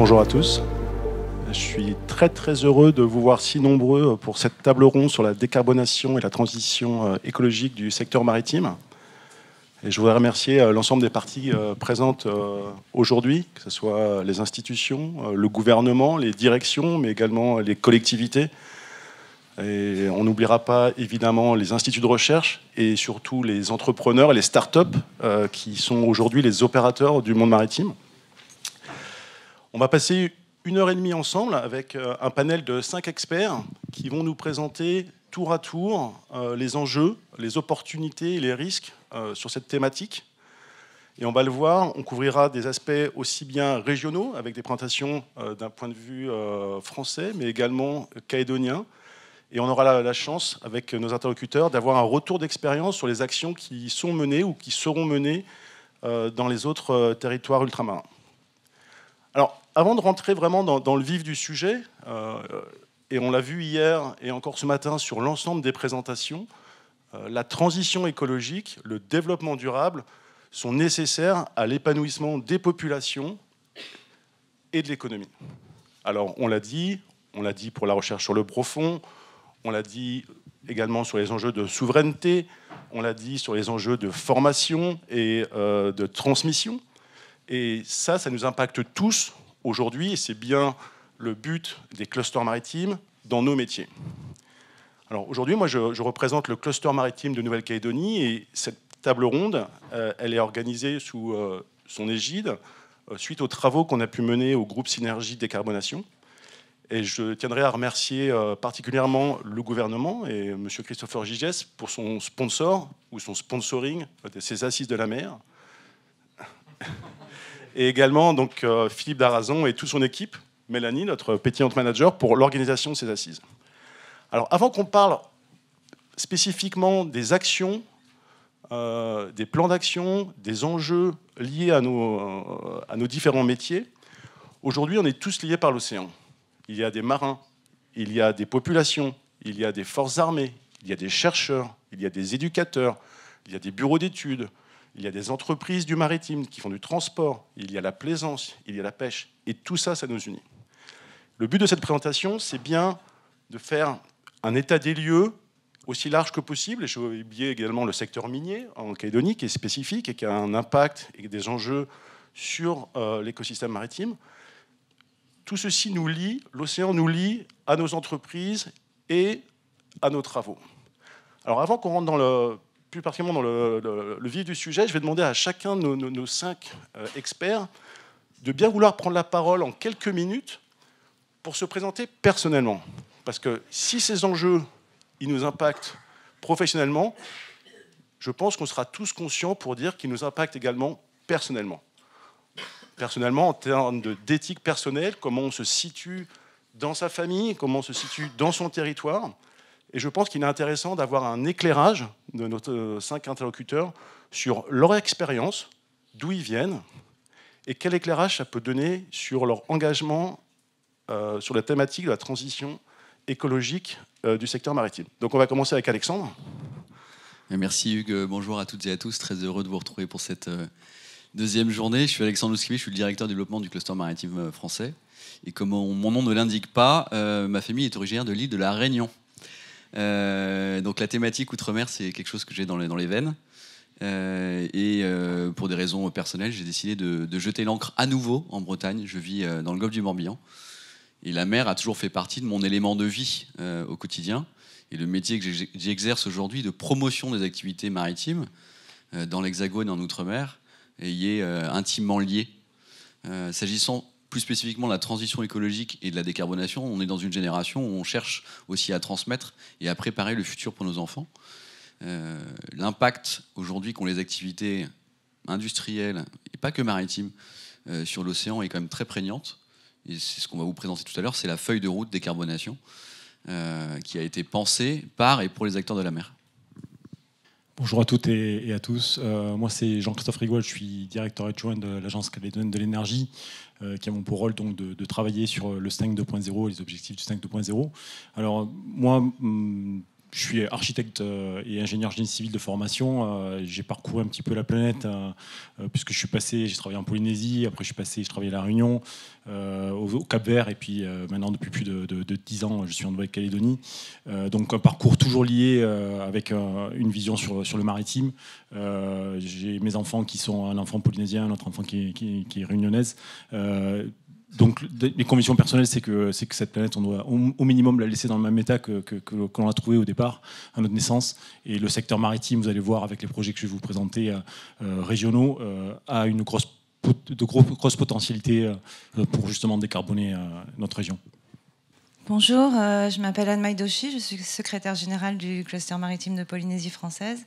Bonjour à tous. Je suis très heureux de vous voir si nombreux pour cette table ronde sur la décarbonation et la transition écologique du secteur maritime. Et je voudrais remercier l'ensemble des parties présentes aujourd'hui, que ce soit les institutions, le gouvernement, les directions, mais également les collectivités. Et on n'oubliera pas évidemment les instituts de recherche et surtout les entrepreneurs et les start-up qui sont aujourd'hui les opérateurs du monde maritime. On va passer 1h30 ensemble avec un panel de 5 experts qui vont nous présenter tour à tour les enjeux, les opportunités et les risques sur cette thématique. Et on va le voir, on couvrira des aspects aussi bien régionaux avec des présentations d'un point de vue français, mais également calédonien. Et on aura la chance, avec nos interlocuteurs, d'avoir un retour d'expérience sur les actions qui sont menées ou qui seront menées dans les autres territoires ultramarins. Alors, avant de rentrer vraiment dans le vif du sujet, et on l'a vu hier et encore ce matin sur l'ensemble des présentations, la transition écologique, le développement durable sont nécessaires à l'épanouissement des populations et de l'économie. Alors, on l'a dit pour la recherche sur le profond, on l'a dit également sur les enjeux de souveraineté, on l'a dit sur les enjeux de formation et de transmission. Et ça nous impacte tous aujourd'hui, et c'est bien le but des clusters maritimes dans nos métiers. Alors aujourd'hui, moi, je représente le cluster maritime de Nouvelle-Calédonie, et cette table ronde, elle est organisée sous son égide, suite aux travaux qu'on a pu mener au groupe Synergie Décarbonation. Et je tiendrai à remercier particulièrement le gouvernement et M. Christopher Gigès pour son sponsor ou son sponsoring de ces assises de la mer. Et également donc, Philippe Darazon et toute son équipe, Mélanie, notre pétillante manager, pour l'organisation de ces assises. Alors avant qu'on parle spécifiquement des actions, des plans d'action, des enjeux liés à nos différents métiers, aujourd'hui on est tous liés par l'océan. Il y a des marins, il y a des populations, il y a des forces armées, il y a des chercheurs, il y a des éducateurs, il y a des bureaux d'études, il y a des entreprises du maritime qui font du transport, il y a la plaisance, il y a la pêche, et tout ça, ça nous unit. Le but de cette présentation, c'est bien de faire un état des lieux aussi large que possible, et je vais oublier également le secteur minier en Calédonie, qui est spécifique et qui a un impact et des enjeux sur l'écosystème maritime. Tout ceci nous lie, l'océan nous lie à nos entreprises et à nos travaux. Alors avant qu'on rentre plus particulièrement dans le vif du sujet, je vais demander à chacun de nos 5 experts de bien vouloir prendre la parole en quelques minutes pour se présenter personnellement. Parce que si ces enjeux ils nous impactent professionnellement, je pense qu'on sera tous conscients pour dire qu'ils nous impactent également personnellement. Personnellement, en termes d'éthique personnelle, comment on se situe dans sa famille, comment on se situe dans son territoire. Et je pense qu'il est intéressant d'avoir un éclairage de nos 5 interlocuteurs sur leur expérience, d'où ils viennent, et quel éclairage ça peut donner sur leur engagement sur la thématique de la transition écologique du secteur maritime. Donc on va commencer avec Alexandre. Merci Hugues, bonjour à toutes et à tous, très heureux de vous retrouver pour cette deuxième journée. Je suis Alexandre Louskiewicz, je suis le directeur de développement du cluster maritime français. Et comme mon nom ne l'indique pas, ma famille est originaire de l'île de la Réunion. Donc la thématique Outre-mer, c'est quelque chose que j'ai dans les veines. Pour des raisons personnelles, j'ai décidé de jeter l'ancre à nouveau en Bretagne. Je vis dans le golfe du Morbihan. Et la mer a toujours fait partie de mon élément de vie au quotidien. Et le métier que j'exerce aujourd'hui de promotion des activités maritimes dans l'Hexagone et en Outre-mer y est intimement lié. S'agissant plus spécifiquement de la transition écologique et de la décarbonation, on est dans une génération où on cherche aussi à transmettre et à préparer le futur pour nos enfants. L'impact aujourd'hui qu'ont les activités industrielles, et pas que maritimes, sur l'océan est quand même très prégnante. Et c'est ce qu'on va vous présenter tout à l'heure, c'est la feuille de route décarbonation qui a été pensée par et pour les acteurs de la mer. Bonjour à toutes et à tous. Moi, c'est Jean-Christophe Rigold, je suis directeur adjoint de l'Agence calédonienne de l'énergie, qui a pour rôle donc, de travailler sur le STENG 2.0 et les objectifs du STENG 2.0. Alors, moi, je suis architecte et ingénieur génie civil de formation. J'ai parcouru un petit peu la planète puisque j'ai travaillé en Polynésie, après je travaillé à La Réunion, au Cap-Vert, et puis maintenant depuis plus de 10 ans, je suis en Nouvelle-Calédonie. Donc un parcours toujours lié avec une vision sur le maritime. J'ai mes enfants qui sont un enfant polynésien, un autre enfant qui est réunionnaise. Donc, les convictions personnelles, c'est que cette planète, on doit au minimum la laisser dans le même état que l'on l'a trouvé au départ, à notre naissance. Et le secteur maritime, vous allez voir avec les projets que je vais vous présenter régionaux, a une grosse potentialité pour justement décarboner notre région. Bonjour, je m'appelle Anne Doshi, je suis secrétaire générale du cluster maritime de Polynésie française.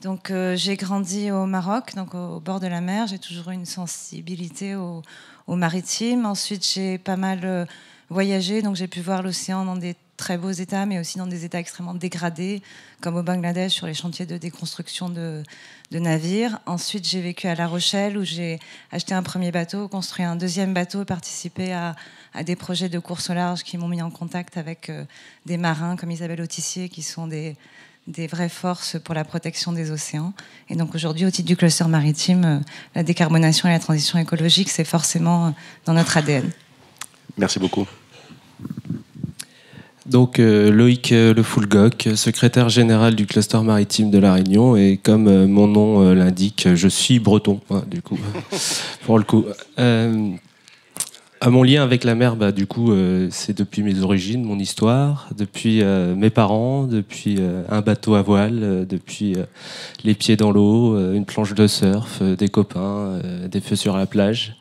Donc, j'ai grandi au Maroc, donc au bord de la mer. J'ai toujours eu une sensibilité au maritime. Ensuite, j'ai pas mal voyagé, donc j'ai pu voir l'océan dans des très beaux états, mais aussi dans des états extrêmement dégradés, comme au Bangladesh sur les chantiers de déconstruction de navires. Ensuite, j'ai vécu à La Rochelle, où j'ai acheté un premier bateau, construit un deuxième bateau, participé à des projets de course au large qui m'ont mis en contact avec des marins comme Isabelle Autissier, qui sont des vraies forces pour la protection des océans. Et donc aujourd'hui, au titre du cluster maritime, la décarbonation et la transition écologique, c'est forcément dans notre ADN. Merci beaucoup. Donc Loïc Le Foulgoc, secrétaire général du cluster maritime de La Réunion, et comme mon nom l'indique, je suis breton, du coup, pour le coup. Mon lien avec la mer, du coup, c'est depuis mes origines, mon histoire, depuis mes parents, depuis un bateau à voile, depuis les pieds dans l'eau, une planche de surf, des copains, des feux sur la plage.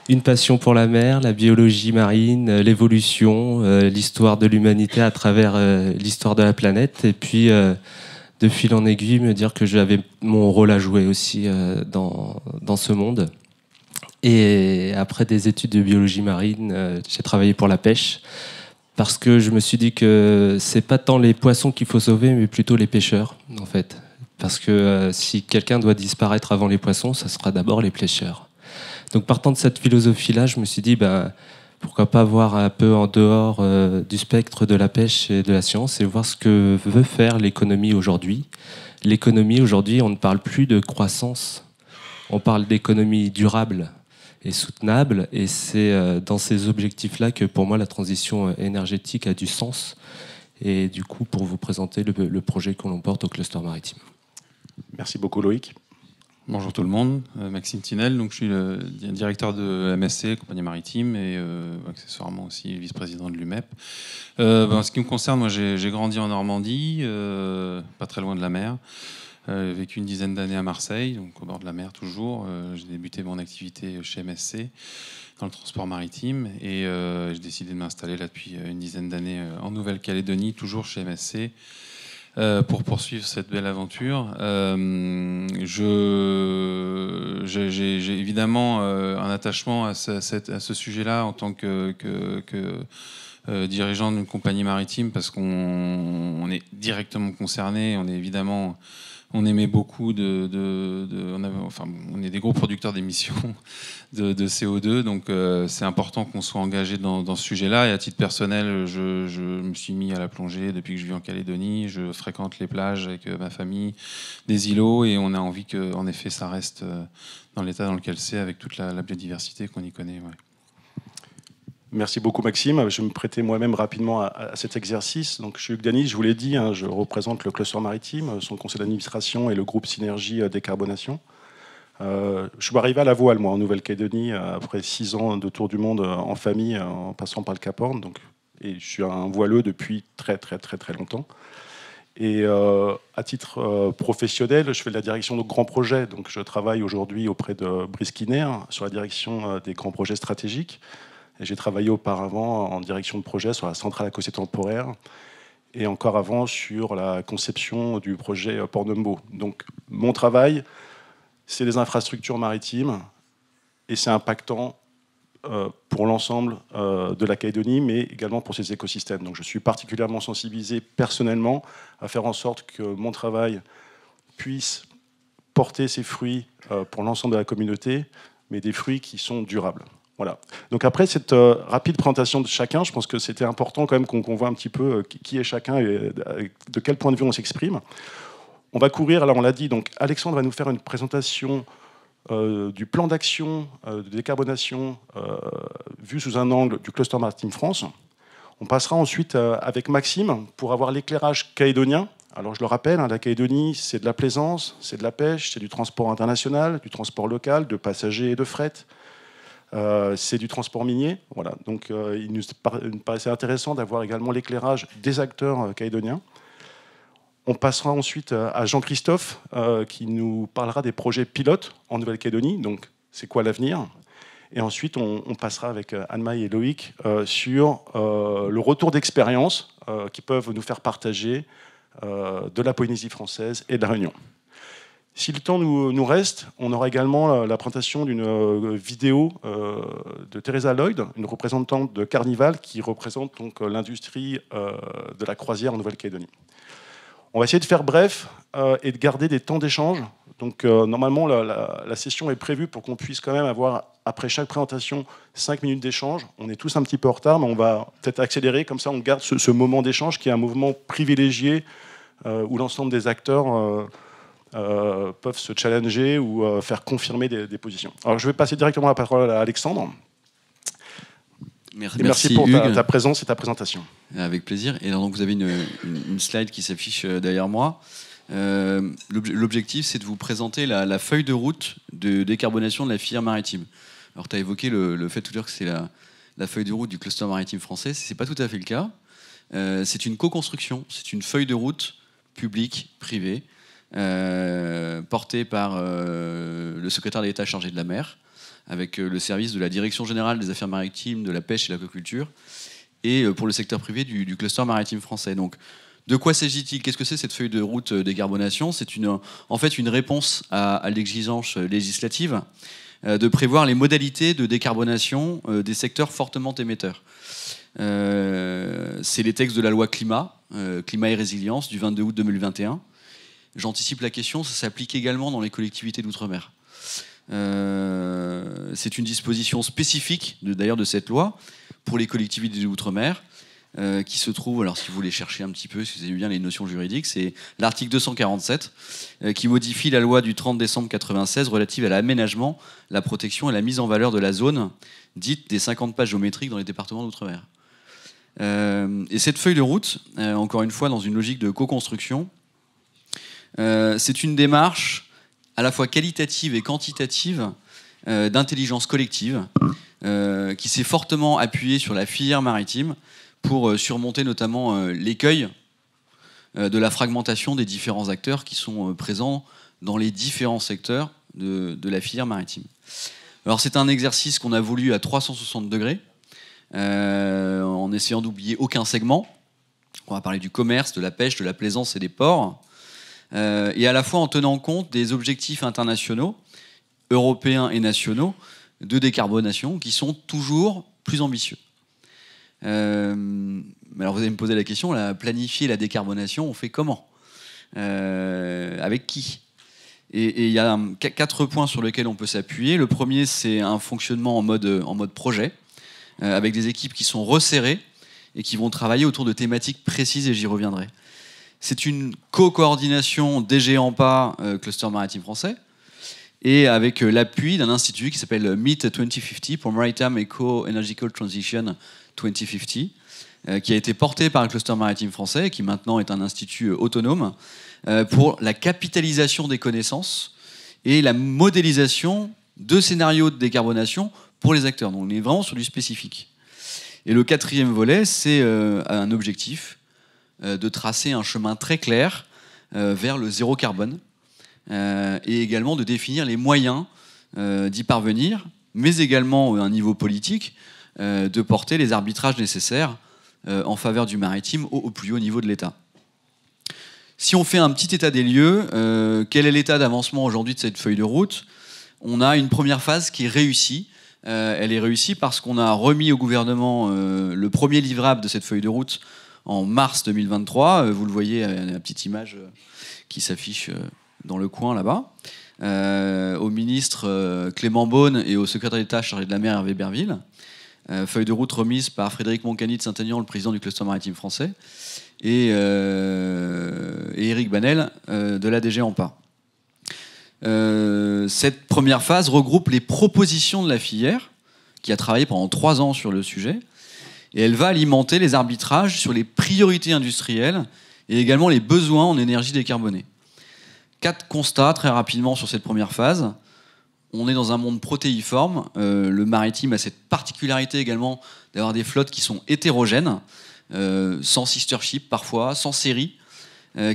Une passion pour la mer, la biologie marine, l'évolution, l'histoire de l'humanité à travers l'histoire de la planète. Et puis, de fil en aiguille, me dire que j'avais mon rôle à jouer aussi dans ce monde. Et après des études de biologie marine, j'ai travaillé pour la pêche, parce que je me suis dit que c'est pas tant les poissons qu'il faut sauver, mais plutôt les pêcheurs, en fait. Parce que si quelqu'un doit disparaître avant les poissons, ça sera d'abord les pêcheurs. Donc partant de cette philosophie-là, je me suis dit, pourquoi pas voir un peu en dehors du spectre de la pêche et de la science, et voir ce que veut faire l'économie aujourd'hui. L'économie aujourd'hui, on ne parle plus de croissance, on parle d'économie durable et soutenable, et c'est dans ces objectifs-là que pour moi la transition énergétique a du sens, et du coup pour vous présenter le projet que l'on porte au cluster maritime. Merci beaucoup Loïc. Bonjour tout le monde, Maxime Tinel, donc je suis le directeur de MSC, compagnie maritime, et accessoirement aussi vice-président de l'UMEP. En ce qui me concerne, moi j'ai grandi en Normandie, pas très loin de la mer. J'ai vécu une dizaine d'années à Marseille, donc au bord de la mer toujours. J'ai débuté mon activité chez MSC dans le transport maritime, et j'ai décidé de m'installer là depuis une dizaine d'années en Nouvelle-Calédonie, toujours chez MSC, pour poursuivre cette belle aventure. J'ai évidemment un attachement à ce sujet-là en tant que dirigeant d'une compagnie maritime, parce qu'on est directement concerné. On aimait beaucoup on est des gros producteurs d'émissions de CO2, donc c'est important qu'on soit engagé dans ce sujet-là. Et à titre personnel, je me suis mis à la plongée depuis que je vis en Calédonie. Je fréquente les plages avec ma famille, des îlots, et on a envie que, en effet, ça reste dans l'état dans lequel c'est, avec toute la biodiversité qu'on y connaît. Ouais. Merci beaucoup Maxime. Je vais me prêter moi-même rapidement à cet exercice. Donc, je suis Hugues Dany, je vous l'ai dit, je représente le cluster maritime, son conseil d'administration et le groupe Synergie Décarbonation. Je suis arrivé à la voile, moi, en Nouvelle-Calédonie, après 6 ans de tour du monde en famille, en passant par le Cap Horn. Et je suis un voileux depuis très longtemps. Et à titre professionnel, je fais de la direction de grands projets. Donc, je travaille aujourd'hui auprès de Brice Kinner sur la direction des grands projets stratégiques. Et j'ai travaillé auparavant en direction de projet sur la centrale à temporaire, et encore avant sur la conception du projet Port Numbo. Donc mon travail, c'est les infrastructures maritimes, et c'est impactant pour l'ensemble de la Calédonie, mais également pour ses écosystèmes. Donc je suis particulièrement sensibilisé personnellement à faire en sorte que mon travail puisse porter ses fruits pour l'ensemble de la communauté, mais des fruits qui sont durables. Voilà. Donc après cette rapide présentation de chacun, je pense que c'était important quand même qu'on voit un petit peu qui est chacun et de quel point de vue on s'exprime. On va courir, là on l'a dit, donc Alexandre va nous faire une présentation du plan d'action de décarbonation vu sous un angle du Cluster Maritime France. On passera ensuite avec Maxime pour avoir l'éclairage calédonien. Alors je le rappelle, la Calédonie, c'est de la plaisance, c'est de la pêche, c'est du transport international, du transport local, de passagers et de fret. C'est du transport minier. Voilà. Donc il nous paraissait intéressant d'avoir également l'éclairage des acteurs calédoniens. On passera ensuite à Jean-Christophe qui nous parlera des projets pilotes en Nouvelle-Calédonie. Donc c'est quoi l'avenir? Et ensuite on passera avec Anne-Maï et Loïc sur le retour d'expérience qui peuvent nous faire partager de la Polynésie française et de la Réunion. Si le temps nous reste, on aura également la présentation d'une vidéo de Teresa Lloyd, une représentante de Carnival qui représente donc l'industrie de la croisière en Nouvelle-Calédonie. On va essayer de faire bref et de garder des temps d'échange. Donc normalement, la session est prévue pour qu'on puisse quand même avoir, après chaque présentation, 5 minutes d'échange. On est tous un petit peu en retard, mais on va peut-être accélérer. Comme ça, on garde ce moment d'échange qui est un mouvement privilégié où l'ensemble des acteurs peuvent se challenger ou faire confirmer des positions. Alors je vais passer directement la parole à Alexandre. Merci pour ta présence et ta présentation. Avec plaisir. Et donc vous avez une slide qui s'affiche derrière moi. L'objectif, c'est de vous présenter la feuille de route de décarbonation de la filière maritime. Alors tu as évoqué le fait tout à l'heure que c'est la feuille de route du cluster maritime français. Ce n'est pas tout à fait le cas. C'est une co-construction, c'est une feuille de route publique, privée, porté par le secrétaire d'État chargé de la mer, avec le service de la Direction générale des affaires maritimes, de la pêche et de l'aquaculture, et pour le secteur privé du cluster maritime français. Donc, de quoi s'agit-il? Qu'est-ce que c'est cette feuille de route décarbonation? C'est en fait une réponse à l'exigence législative de prévoir les modalités de décarbonation des secteurs fortement émetteurs. C'est les textes de la loi climat et résilience du 22 août 2021. J'anticipe la question, ça s'applique également dans les collectivités d'outre-mer. C'est une disposition spécifique d'ailleurs de cette loi pour les collectivités d'outre-mer qui se trouve, alors si vous voulez chercher un petit peu, si vous avez bien les notions juridiques, c'est l'article 247 qui modifie la loi du 30 décembre 1996 relative à l'aménagement, la protection et la mise en valeur de la zone dite des 50 pas géométriques dans les départements d'outre-mer. Et cette feuille de route, encore une fois dans une logique de co-construction, c'est une démarche à la fois qualitative et quantitative d'intelligence collective qui s'est fortement appuyée sur la filière maritime pour surmonter notamment l'écueil de la fragmentation des différents acteurs qui sont présents dans les différents secteurs de la filière maritime. Alors c'est un exercice qu'on a voulu à 360 degrés, en essayant d'oublier aucun segment. On va parler du commerce, de la pêche, de la plaisance et des ports. Et à la fois en tenant compte des objectifs internationaux, européens et nationaux, de décarbonation, qui sont toujours plus ambitieux. Alors vous allez me poser la question, planifier la décarbonation, on fait comment? Avec qui? Et il y a 4 points sur lesquels on peut s'appuyer. Le premier, c'est un fonctionnement en mode projet, avec des équipes qui sont resserrées et qui vont travailler autour de thématiques précises, et j'y reviendrai. C'est une co-coordination DG AMPA, Cluster Maritime Français, et avec l'appui d'un institut qui s'appelle MIT 2050 pour Maritime Eco-Energical Transition 2050, qui a été porté par le Cluster Maritime Français, qui maintenant est un institut autonome, pour la capitalisation des connaissances et la modélisation de scénarios de décarbonation pour les acteurs. Donc on est vraiment sur du spécifique. Et le 4e volet, c'est un objectif de tracer un chemin très clair vers le zéro carbone et également de définir les moyens d'y parvenir, mais également à un niveau politique, de porter les arbitrages nécessaires en faveur du maritime au plus haut niveau de l'État. Si on fait un petit état des lieux, quel est l'état d'avancement aujourd'hui de cette feuille de route? On a une première phase qui est réussie. Elle est réussie parce qu'on a remis au gouvernement le premier livrable de cette feuille de route en mars 2023. Vous le voyez, la petite image qui s'affiche dans le coin là-bas. au ministre Clément Beaune et au secrétaire d'État chargé de la mer Hervé Berville. Feuille de route remise par Frédéric Moncani de Saint-Aignan, le président du cluster maritime français, et Éric Banel de la DG AMPA. Cette première phase regroupe les propositions de la filière, qui a travaillé pendant 3 ans sur le sujet, et elle va alimenter les arbitrages sur les priorités industrielles et également les besoins en énergie décarbonée. 4 constats très rapidement sur cette première phase. On est dans un monde protéiforme. Le maritime a cette particularité également d'avoir des flottes qui sont hétérogènes, sans sister ship parfois, sans série,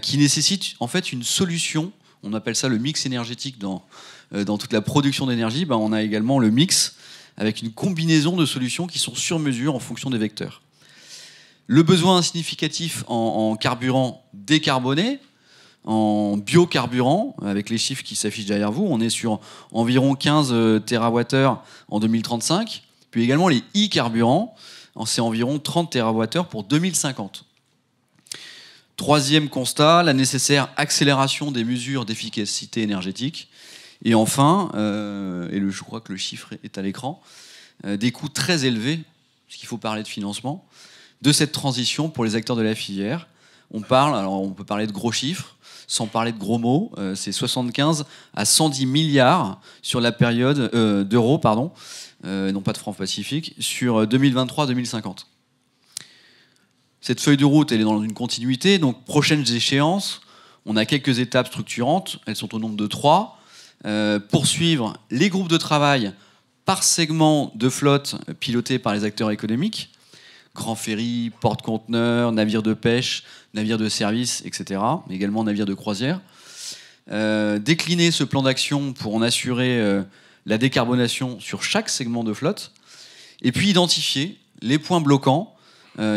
qui nécessitent en fait une solution. On appelle ça le mix énergétique dans toute la production d'énergie. On a également le mix avec une combinaison de solutions qui sont sur mesure en fonction des vecteurs. Le besoin significatif en carburant décarboné, en biocarburant, avec les chiffres qui s'affichent derrière vous, on est sur environ 15 TWh en 2035, puis également les e-carburants, c'est environ 30 TWh pour 2050. Troisième constat, la nécessaire accélération des mesures d'efficacité énergétique. Et enfin, je crois que le chiffre est à l'écran, des coûts très élevés, puisqu'il faut parler de financement, de cette transition pour les acteurs de la filière. On peut parler de gros chiffres, sans parler de gros mots, c'est 75 à 110 milliards sur la période d'euros, non pas de francs pacifiques, sur 2023-2050. Cette feuille de route, elle est dans une continuité, donc prochaines échéances, on a quelques étapes structurantes, elles sont au nombre de 3. Poursuivre les groupes de travail par segment de flotte pilotés par les acteurs économiques, grands ferries, porte-conteneurs, navires de pêche, navires de service, etc., mais également navires de croisière. Décliner ce plan d'action pour en assurer la décarbonation sur chaque segment de flotte, et puis identifier les points bloquants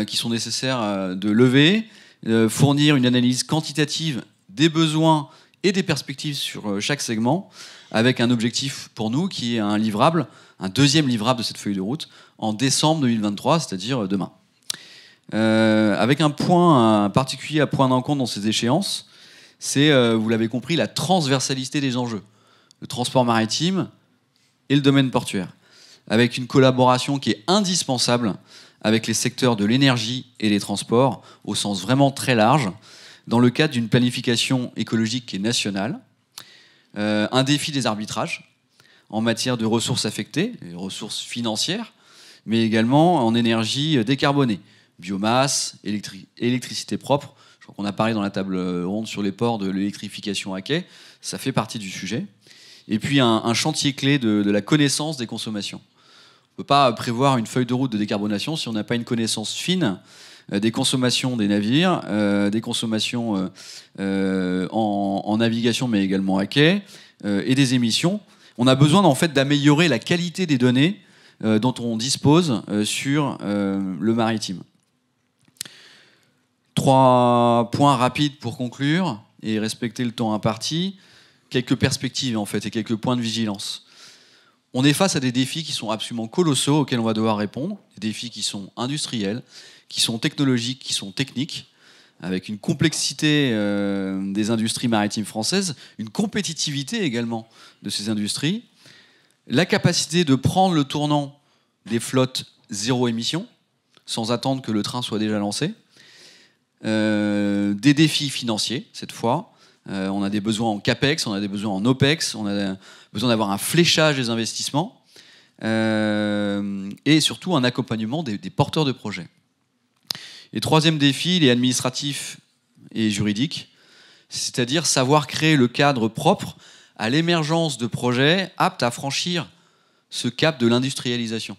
qui sont nécessaires de lever, fournir une analyse quantitative des besoins et des perspectives sur chaque segment, avec un objectif pour nous qui est un livrable, un deuxième livrable de cette feuille de route, en décembre 2023, c'est-à-dire demain. Avec un point particulier à prendre en compte dans ces échéances, c'est, vous l'avez compris, la transversalité des enjeux. Le transport maritime et le domaine portuaire, avec une collaboration qui est indispensable avec les secteurs de l'énergie et des transports, au sens vraiment très large, dans le cadre d'une planification écologique qui est nationale, un défi des arbitrages en matière de ressources affectées, les ressources financières, mais également en énergie décarbonée, biomasse, électricité propre. Je crois qu'on a parlé dans la table ronde sur les ports de l'électrification à quai, ça fait partie du sujet. Et puis un chantier clé de la connaissance des consommations. On ne peut pas prévoir une feuille de route de décarbonation si on n'a pas une connaissance fine des consommations des navires, des consommations en navigation mais également à quai, et des émissions. On a besoin en fait d'améliorer la qualité des données dont on dispose sur le maritime. 3 points rapides pour conclure et respecter le temps imparti. Quelques perspectives en fait et quelques points de vigilance. On est face à des défis qui sont absolument colossaux auxquels on va devoir répondre, des défis qui sont industriels, qui sont technologiques, qui sont techniques, avec une complexité des industries maritimes françaises, une compétitivité également de ces industries, la capacité de prendre le tournant des flottes zéro émission, sans attendre que le train soit déjà lancé, des défis financiers cette fois. On a des besoins en CAPEX, on a des besoins en OPEX, on a besoin d'avoir un fléchage des investissements et surtout un accompagnement des porteurs de projets. Et troisième défi, il est administratif et juridique, c'est-à-dire savoir créer le cadre propre à l'émergence de projets aptes à franchir ce cap de l'industrialisation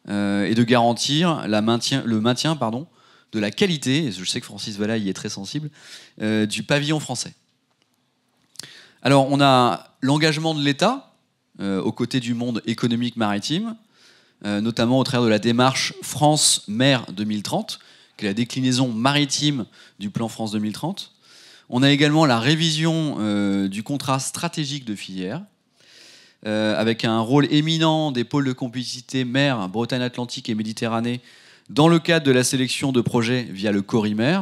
et de garantir le maintien de la qualité, et je sais que Francis Vallat y est très sensible, du pavillon français. Alors, on a l'engagement de l'État aux côtés du monde économique maritime, notamment au travers de la démarche France Mer 2030, qui est la déclinaison maritime du plan France 2030. On a également la révision du contrat stratégique de filière, avec un rôle éminent des pôles de compétitivité mer, Bretagne Atlantique et Méditerranée, dans le cadre de la sélection de projets via le Corimer,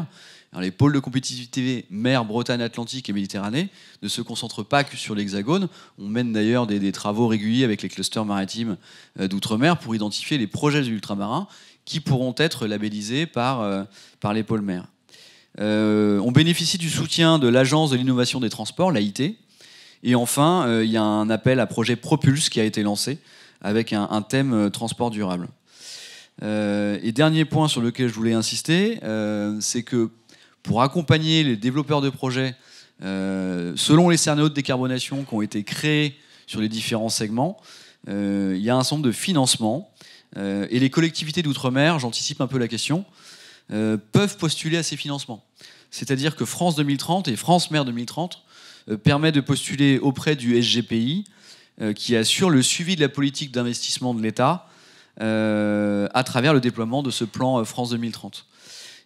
Alors, les pôles de compétitivité mer, Bretagne, Atlantique et Méditerranée ne se concentrent pas que sur l'Hexagone. On mène d'ailleurs des travaux réguliers avec les clusters maritimes d'outre-mer pour identifier les projets ultramarins qui pourront être labellisés par les pôles mer. On bénéficie du soutien de l'Agence de l'innovation des transports, l'AIT. Et enfin, il y a un appel à projet Propulse qui a été lancé avec un thème transport durable. Et dernier point sur lequel je voulais insister, c'est que pour accompagner les développeurs de projets, selon les scénarios de décarbonation qui ont été créés sur les différents segments, il y a un certain nombre de financements. Et les collectivités d'outre-mer, j'anticipe un peu la question, peuvent postuler à ces financements. C'est-à-dire que France 2030 et France Mer 2030 permet de postuler auprès du SGPI, qui assure le suivi de la politique d'investissement de l'État à travers le déploiement de ce plan France 2030.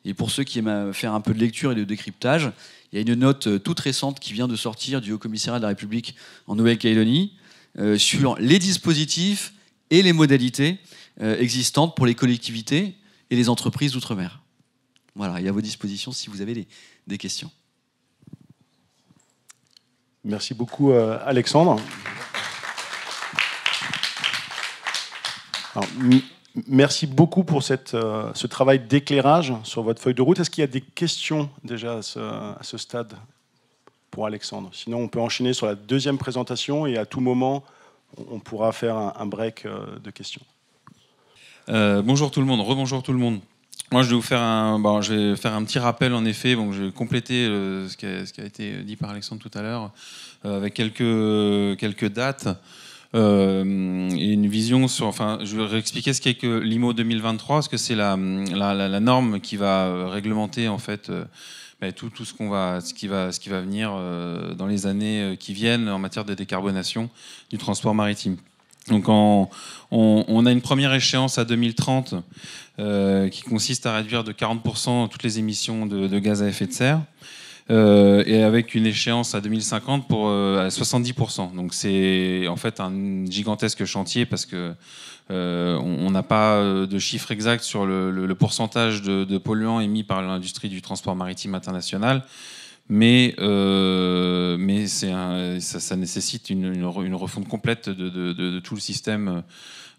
Et pour ceux qui aiment faire un peu de lecture et de décryptage, il y a une note toute récente qui vient de sortir du Haut-Commissariat de la République en Nouvelle-Calédonie sur les dispositifs et les modalités existantes pour les collectivités et les entreprises d'outre-mer. Voilà, il y a à vos dispositions si vous avez des questions. Merci beaucoup, Alexandre. Alors, merci beaucoup pour ce travail d'éclairage sur votre feuille de route. Est-ce qu'il y a des questions déjà à ce stade pour Alexandre? Sinon, on peut enchaîner sur la deuxième présentation et à tout moment, on pourra faire un break de questions. Bonjour tout le monde, rebonjour tout le monde. Moi, je vais vous faire un petit rappel, en effet. Bon, je vais compléter ce qui a été dit par Alexandre tout à l'heure avec quelques dates et une vision sur. Enfin, je vais réexpliquer ce qu'est que l'IMO 2023, parce que c'est la norme qui va réglementer en fait tout ce qui va venir dans les années qui viennent en matière de décarbonation du transport maritime. Donc on a une première échéance à 2030 qui consiste à réduire de 40% toutes les émissions de gaz à effet de serre et avec une échéance à 2050 à 70%. Donc c'est en fait un gigantesque chantier parce que on n'a pas de chiffre exact sur le pourcentage de polluants émis par l'industrie du transport maritime international. Mais ça nécessite une refonte complète de tout le système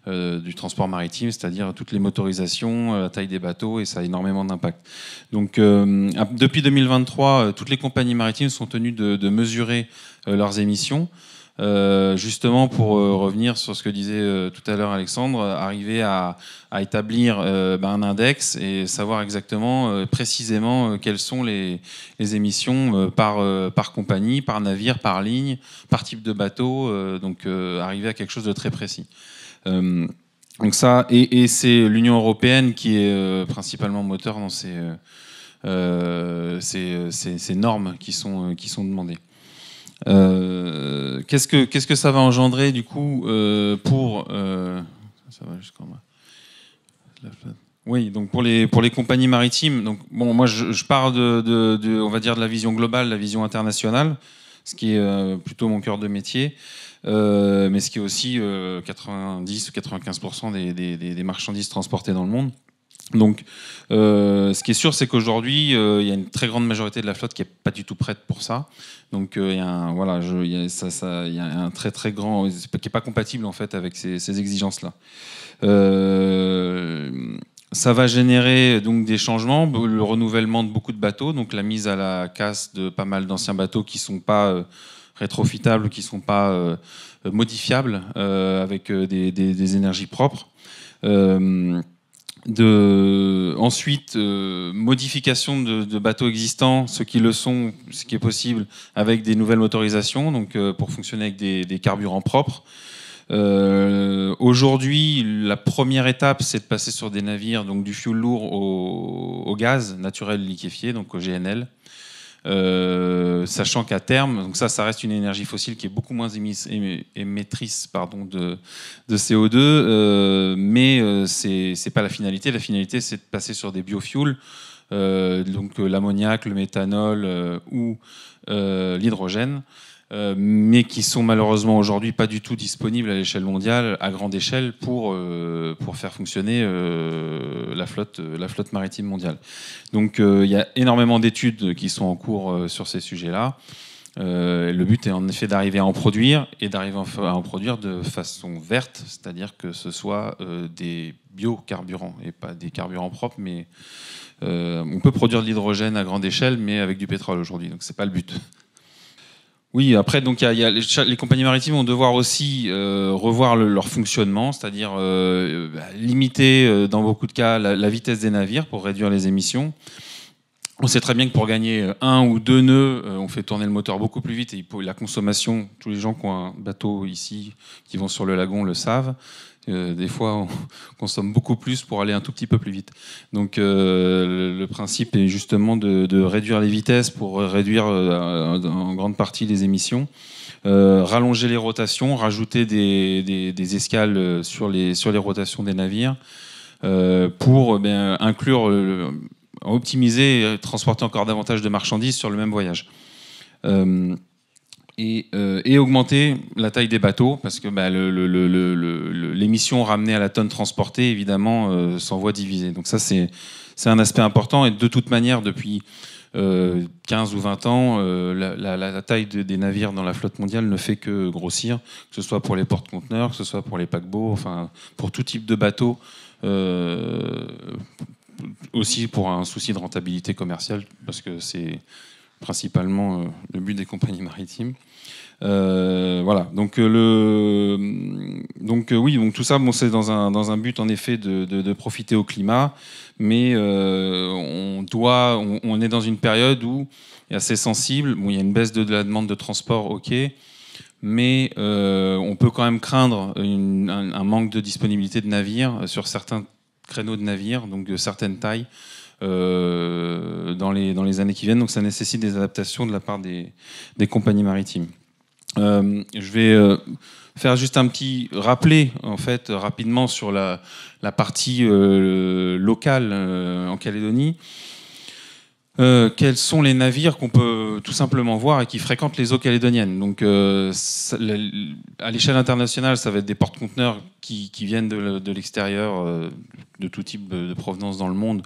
du transport maritime, c'est-à-dire toutes les motorisations, la taille des bateaux, et ça a énormément d'impact. Donc, depuis 2023, toutes les compagnies maritimes sont tenues de mesurer leurs émissions. Justement pour revenir sur ce que disait tout à l'heure Alexandre, arriver à établir un index et savoir exactement précisément quelles sont les émissions par compagnie, par navire, par ligne, par type de bateau, donc arriver à quelque chose de très précis. Donc ça, et c'est l'Union européenne qui est principalement moteur dans ces normes qui sont demandées. Qu'est-ce que ça va engendrer du coup pour ça va jusqu'en bas. Oui, donc pour les compagnies maritimes. Donc bon, moi je pars de on va dire de la vision globale, la vision internationale, ce qui est plutôt mon cœur de métier, mais ce qui est aussi 90 ou 95% des marchandises transportées dans le monde. Donc, ce qui est sûr, c'est qu'aujourd'hui, il y a une très grande majorité de la flotte qui n'est pas du tout prête pour ça. Donc, il y a un très très grand, qui n'est pas compatible en fait avec ces exigences-là. Ça va générer donc des changements, le renouvellement de beaucoup de bateaux, donc la mise à la casse de pas mal d'anciens bateaux qui ne sont pas rétrofitables, qui ne sont pas modifiables avec des énergies propres. Ensuite, modification de bateaux existants, ceux qui le sont, ce qui est possible, avec des nouvelles motorisations, donc pour fonctionner avec des carburants propres. Aujourd'hui, la première étape, c'est de passer sur des navires, donc du fioul lourd au gaz naturel liquéfié, donc au GNL. Sachant qu'à terme, donc ça reste une énergie fossile qui est beaucoup moins émettrice de CO2, mais c'est pas la finalité. La finalité, c'est de passer sur des biofuels donc l'ammoniac, le méthanol ou l'hydrogène, mais qui sont malheureusement aujourd'hui pas du tout disponibles à l'échelle mondiale, à grande échelle, pour faire fonctionner la flotte maritime mondiale. Donc il y a énormément d'études qui sont en cours sur ces sujets-là. Le but est en effet d'arriver à en produire, et d'arriver à en produire de façon verte, c'est-à-dire que ce soit des biocarburants et pas des carburants propres, mais on peut produire de l'hydrogène à grande échelle, mais avec du pétrole aujourd'hui, donc c'est pas le but. Oui, après, donc, les compagnies maritimes vont devoir aussi revoir leur fonctionnement, c'est-à-dire limiter, dans beaucoup de cas, la vitesse des navires pour réduire les émissions. On sait très bien que pour gagner 1 ou 2 nœuds, on fait tourner le moteur beaucoup plus vite, et la consommation, tous les gens qui ont un bateau ici, qui vont sur le lagon, le savent. Des fois, on consomme beaucoup plus pour aller un tout petit peu plus vite. Donc, le principe est justement de réduire les vitesses pour réduire en grande partie les émissions, rallonger les rotations, rajouter des escales sur les rotations des navires pour inclure, optimiser et transporter encore davantage de marchandises sur le même voyage. Et augmenter la taille des bateaux, parce que l'émission ramenée à la tonne transportée, évidemment, s'en voit divisée. Donc ça, c'est un aspect important. Et de toute manière, depuis 15 ou 20 ans, la taille des navires dans la flotte mondiale ne fait que grossir, que ce soit pour les porte-conteneurs, que ce soit pour les paquebots, enfin, pour tout type de bateau, aussi pour un souci de rentabilité commerciale, parce que c'est principalement le but des compagnies maritimes. Voilà. Donc tout ça, c'est dans un but en effet de profiter au climat, mais on est dans une période où est assez sensible. Bon, il y a une baisse de la demande de transport, ok, mais on peut quand même craindre un manque de disponibilité de navires sur certains créneaux de navires, donc de certaines tailles. Dans les années qui viennent, donc ça nécessite des adaptations de la part des compagnies maritimes. Je vais faire juste un petit rappel en fait rapidement sur la partie locale en Calédonie. Quels sont les navires qu'on peut tout simplement voir et qui fréquentent les eaux calédoniennes. Donc, à l'échelle internationale, ça va être des porte-conteneurs qui viennent de l'extérieur, de tout type de provenance dans le monde,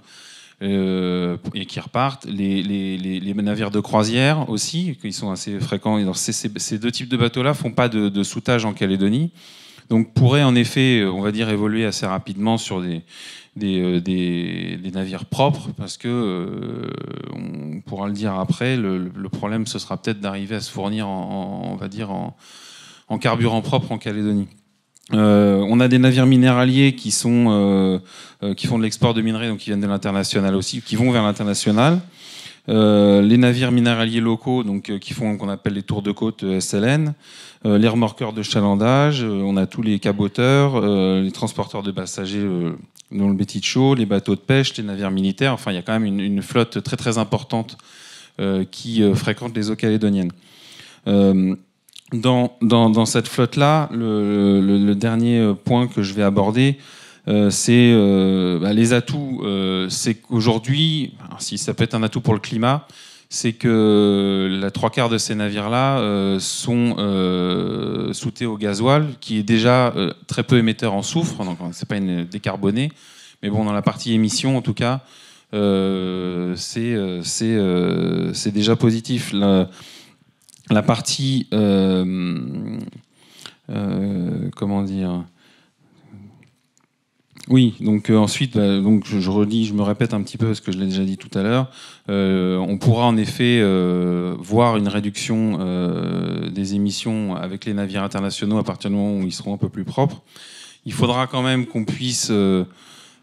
et qui repartent. Les navires de croisière aussi, qui sont assez fréquents. Et ces deux types de bateaux-là ne font pas de soûtage en Calédonie. Donc, pourraient en effet, on va dire, évoluer assez rapidement sur des navires propres, parce que on pourra le dire après, le problème ce sera peut-être d'arriver à se fournir on va dire en carburant propre en Calédonie. On a des navires minéraliers qui font de l'export de minerais, donc qui viennent de l'international aussi, qui vont vers l'international. Les navires minéraliers locaux, donc qui font qu'on appelle les tours de côte SLN, les remorqueurs de chalandage, on a tous les caboteurs, les transporteurs de passagers dont le Betty-Chaud, les bateaux de pêche, les navires militaires. Enfin, il y a quand même une flotte très très importante qui fréquente les eaux calédoniennes. Dans cette flotte-là, le dernier point que je vais aborder, c'est les atouts. C'est qu'aujourd'hui, si ça peut être un atout pour le climat, c'est que la 3/4 de ces navires-là sont soutés au gasoil, qui est déjà très peu émetteur en soufre, donc c'est pas une décarbonée, mais bon, dans la partie émission, en tout cas, c'est déjà positif. La partie comment dire. Oui, donc ensuite, donc je redis, je me répète un petit peu parce que je l'ai déjà dit tout à l'heure. On pourra en effet voir une réduction des émissions avec les navires internationaux à partir du moment où ils seront un peu plus propres. Il faudra quand même qu'on puisse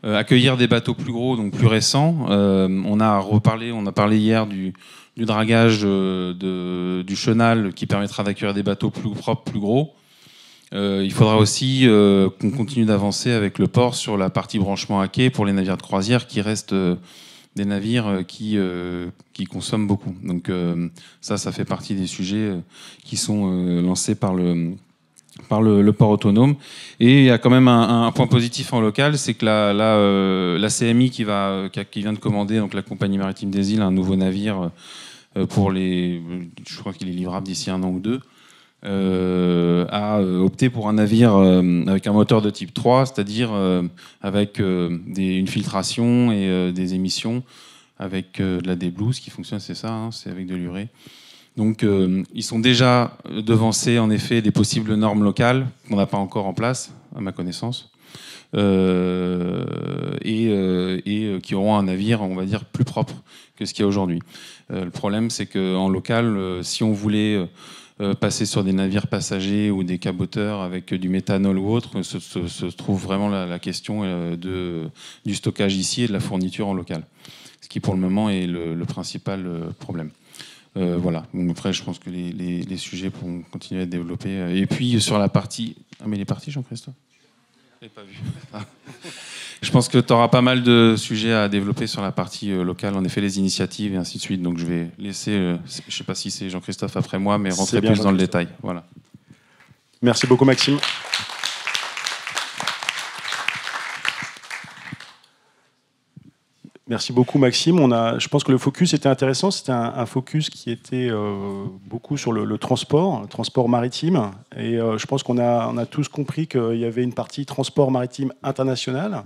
accueillir des bateaux plus gros, donc plus récents. On a parlé hier du dragage du chenal qui permettra d'accueillir des bateaux plus propres, plus gros. Il faudra aussi qu'on continue d'avancer avec le port sur la partie branchement à quai pour les navires de croisière qui restent des navires qui consomment beaucoup. Donc ça fait partie des sujets qui sont lancés par le par le port autonome. Et il y a quand même un point positif en local, c'est que la CMI qui vient de commander, donc la Compagnie maritime des îles, un nouveau navire pour je crois qu'il est livrable d'ici 1 an ou 2, a opté pour un navire avec un moteur de type 3, c'est-à-dire avec une filtration et des émissions, avec de la D-Blue, ce qui fonctionne, c'est ça, hein, c'est avec de l'urée. Donc ils sont déjà devancés en effet des possibles normes locales qu'on n'a pas encore en place, à ma connaissance, et qui auront un navire, on va dire, plus propre que ce qu'il y a aujourd'hui. Le problème, c'est qu'en local, si on voulait passer sur des navires passagers ou des caboteurs avec du méthanol ou autre, se trouve vraiment la question du stockage ici et de la fourniture en local. Ce qui, pour le moment, est le principal problème. Voilà. Donc, après, je pense que les sujets pourront continuer à être développés. Et puis, sur la partie... Ah, mais il est parti, Jean-Christophe ? Je l'ai pas vu. Je pense que tu auras pas mal de sujets à développer sur la partie locale, en effet, les initiatives et ainsi de suite. Donc, je vais laisser, je ne sais pas si c'est Jean-Christophe après moi, mais rentrer plus dans le détail. Voilà. Merci beaucoup, Maxime. Merci beaucoup, Maxime. Je pense que le focus était intéressant. C'était un focus qui était beaucoup sur le transport maritime. Et je pense qu'on a tous compris qu'il y avait une partie transport maritime international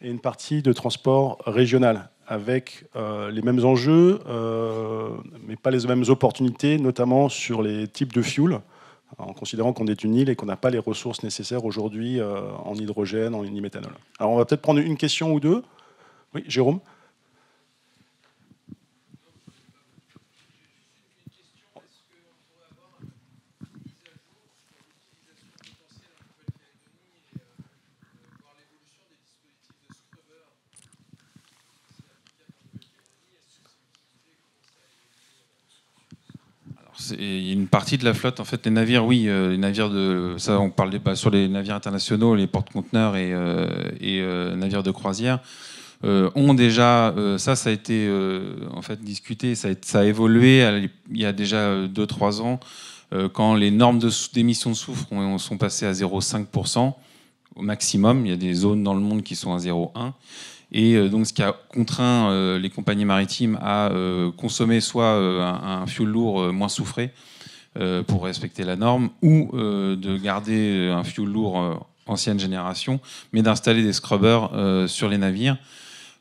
et une partie de transport régional, avec les mêmes enjeux, mais pas les mêmes opportunités, notamment sur les types de fuel, en considérant qu'on est une île et qu'on n'a pas les ressources nécessaires aujourd'hui en hydrogène, en méthanol. Alors, on va peut-être prendre une question ou deux. Oui, Jérôme ? Il y a une partie de la flotte, en fait, les navires, oui, les navires ça, on parle sur les navires internationaux, les porte-conteneurs et navires de croisière, ont déjà, ça a été en fait discuté, ça a évolué il y a déjà 2-3 ans, quand les normes d'émissions de soufre sont passées à 0,5% au maximum. Il y a des zones dans le monde qui sont à 0,1%. Et donc, ce qui a contraint les compagnies maritimes à consommer soit un fuel lourd moins soufré pour respecter la norme, ou de garder un fuel lourd ancienne génération, mais d'installer des scrubbers sur les navires.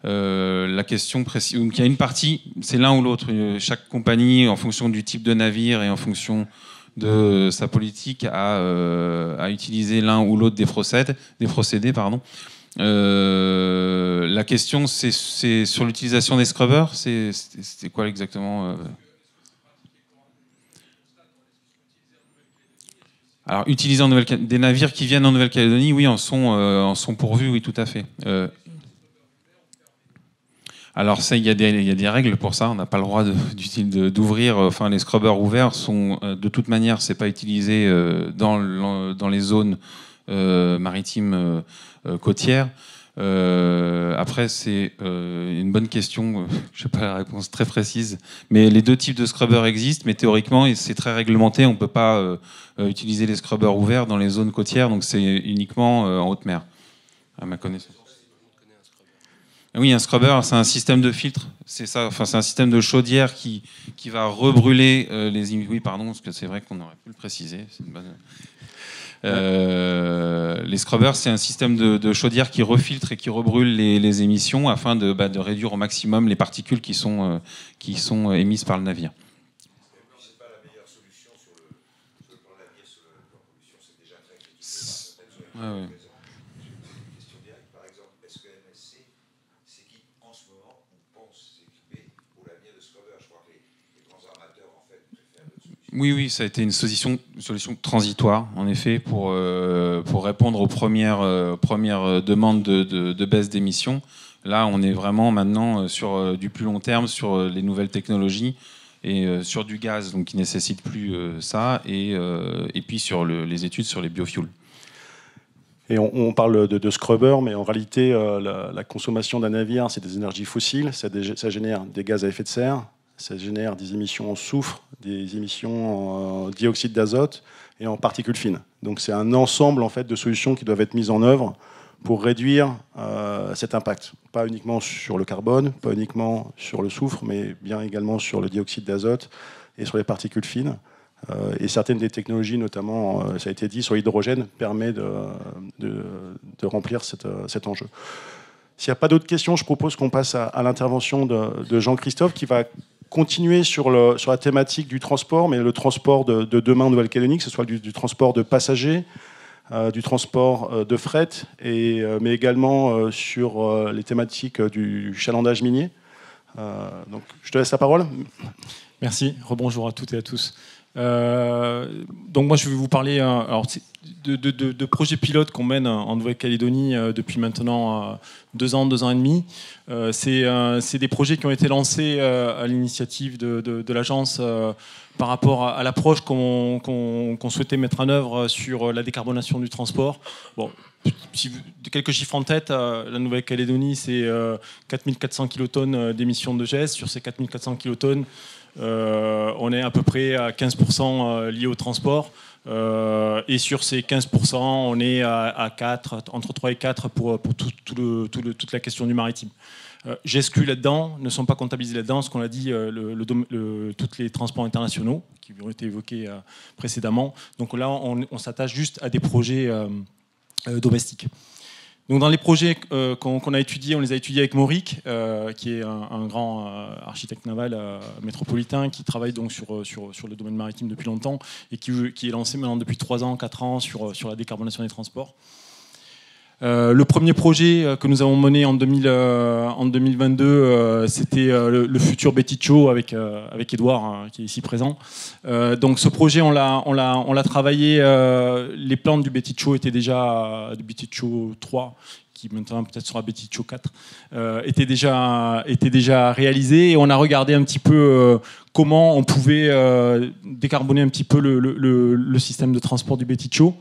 La question précise, donc il y a une partie, c'est l'un ou l'autre. Chaque compagnie, en fonction du type de navire et en fonction de sa politique, a utilisé l'un ou l'autre des procédés. La question, c'est sur l'utilisation des scrubbers. C'était quoi exactement Alors, utiliser des navires qui viennent en Nouvelle-Calédonie, oui, en sont pourvus, oui, tout à fait. Alors, ça, il y a des règles pour ça. On n'a pas le droit d'ouvrir. Enfin, les scrubbers ouverts sont, de toute manière, c'est pas utilisé dans les zones maritimes côtières. Après, c'est une bonne question. Je n'ai pas la réponse très précise. Mais les deux types de scrubbers existent, mais théoriquement, c'est très réglementé. On ne peut pas utiliser les scrubbers ouverts dans les zones côtières, donc c'est uniquement en haute mer, à ma connaissance. Oui, un scrubber, c'est un système de filtre. C'est ça. Enfin, c'est un système de chaudière qui va rebrûler les. Oui, pardon, parce que c'est vrai qu'on aurait pu le préciser. C'est une bonne. Les scrubbers, c'est un système de chaudière qui refiltre et qui rebrûle les émissions afin de réduire au maximum les particules qui sont émises par le navire. C'est pas la meilleure solution sur le plan de l'avenir sur le plan pollution. C'est déjà très critique. Ouais. Une question directe, par exemple, est-ce que MSC s'équipe en ce moment ou pense s'équiper pour l'avenir de scrubber? Je crois que les grands armateurs en fait préfèrent d'autres solutions. Oui, ça a été une solution transitoire, en effet, pour répondre aux premières demandes de baisse d'émissions. Là, on est vraiment maintenant sur du plus long terme, sur les nouvelles technologies et sur du gaz, donc qui ne nécessite plus ça, et puis sur les études sur les biofuels. Et on parle de scrubber, mais en réalité, la consommation d'un navire, c'est des énergies fossiles, ça génère des gaz à effet de serre, ça génère des émissions en soufre, des émissions en dioxyde d'azote et en particules fines. Donc c'est un ensemble en fait, de solutions qui doivent être mises en œuvre pour réduire cet impact. Pas uniquement sur le carbone, pas uniquement sur le soufre, mais bien également sur le dioxyde d'azote et sur les particules fines. Et certaines des technologies, notamment, ça a été dit, sur l'hydrogène, permettent de remplir cet enjeu. S'il n'y a pas d'autres questions, je propose qu'on passe à l'intervention de Jean-Christophe, qui va continuer sur la thématique du transport, mais le transport de demain en Nouvelle-Calédonie, que ce soit du transport de passagers, du transport de fret, mais également sur les thématiques du chalandage minier. Donc, je te laisse la parole. Merci, rebonjour à toutes et à tous. Donc moi je vais vous parler de projets pilotes qu'on mène en Nouvelle-Calédonie depuis maintenant 2 ans, 2 ans et demi. C'est des projets qui ont été lancés à l'initiative de l'agence par rapport à l'approche qu'on souhaitait mettre en œuvre sur la décarbonation du transport. Bon, quelques chiffres en tête, la Nouvelle-Calédonie c'est 4400 kilotonnes d'émissions de gaz. Sur ces 4400 kilotonnes, on est à peu près à 15% lié au transport. Et sur ces 15%, on est à 4, entre 3 et 4 pour toute la question du maritime. J'exclus là-dedans, ne sont pas comptabilisés là-dedans, ce qu'on a dit, tous les transports internationaux qui ont été évoqués précédemment. Donc là, on s'attache juste à des projets domestiques. Donc dans les projets qu'on a étudiés, on les a étudiés avec Mauric, qui est un grand architecte naval métropolitain qui travaille donc sur le domaine maritime depuis longtemps et qui est lancé maintenant depuis 3 ans, 4 ans sur la décarbonation des transports. Le premier projet que nous avons mené en 2022, c'était le futur Betticho avec Edouard, qui est ici présent. Donc ce projet, on l'a travaillé. Les plans du Betticho étaient déjà du Betticho 3, qui maintenant peut-être sera Betticho 4, étaient déjà réalisés. Et on a regardé un petit peu comment on pouvait décarboner un petit peu le système de transport du Betticho.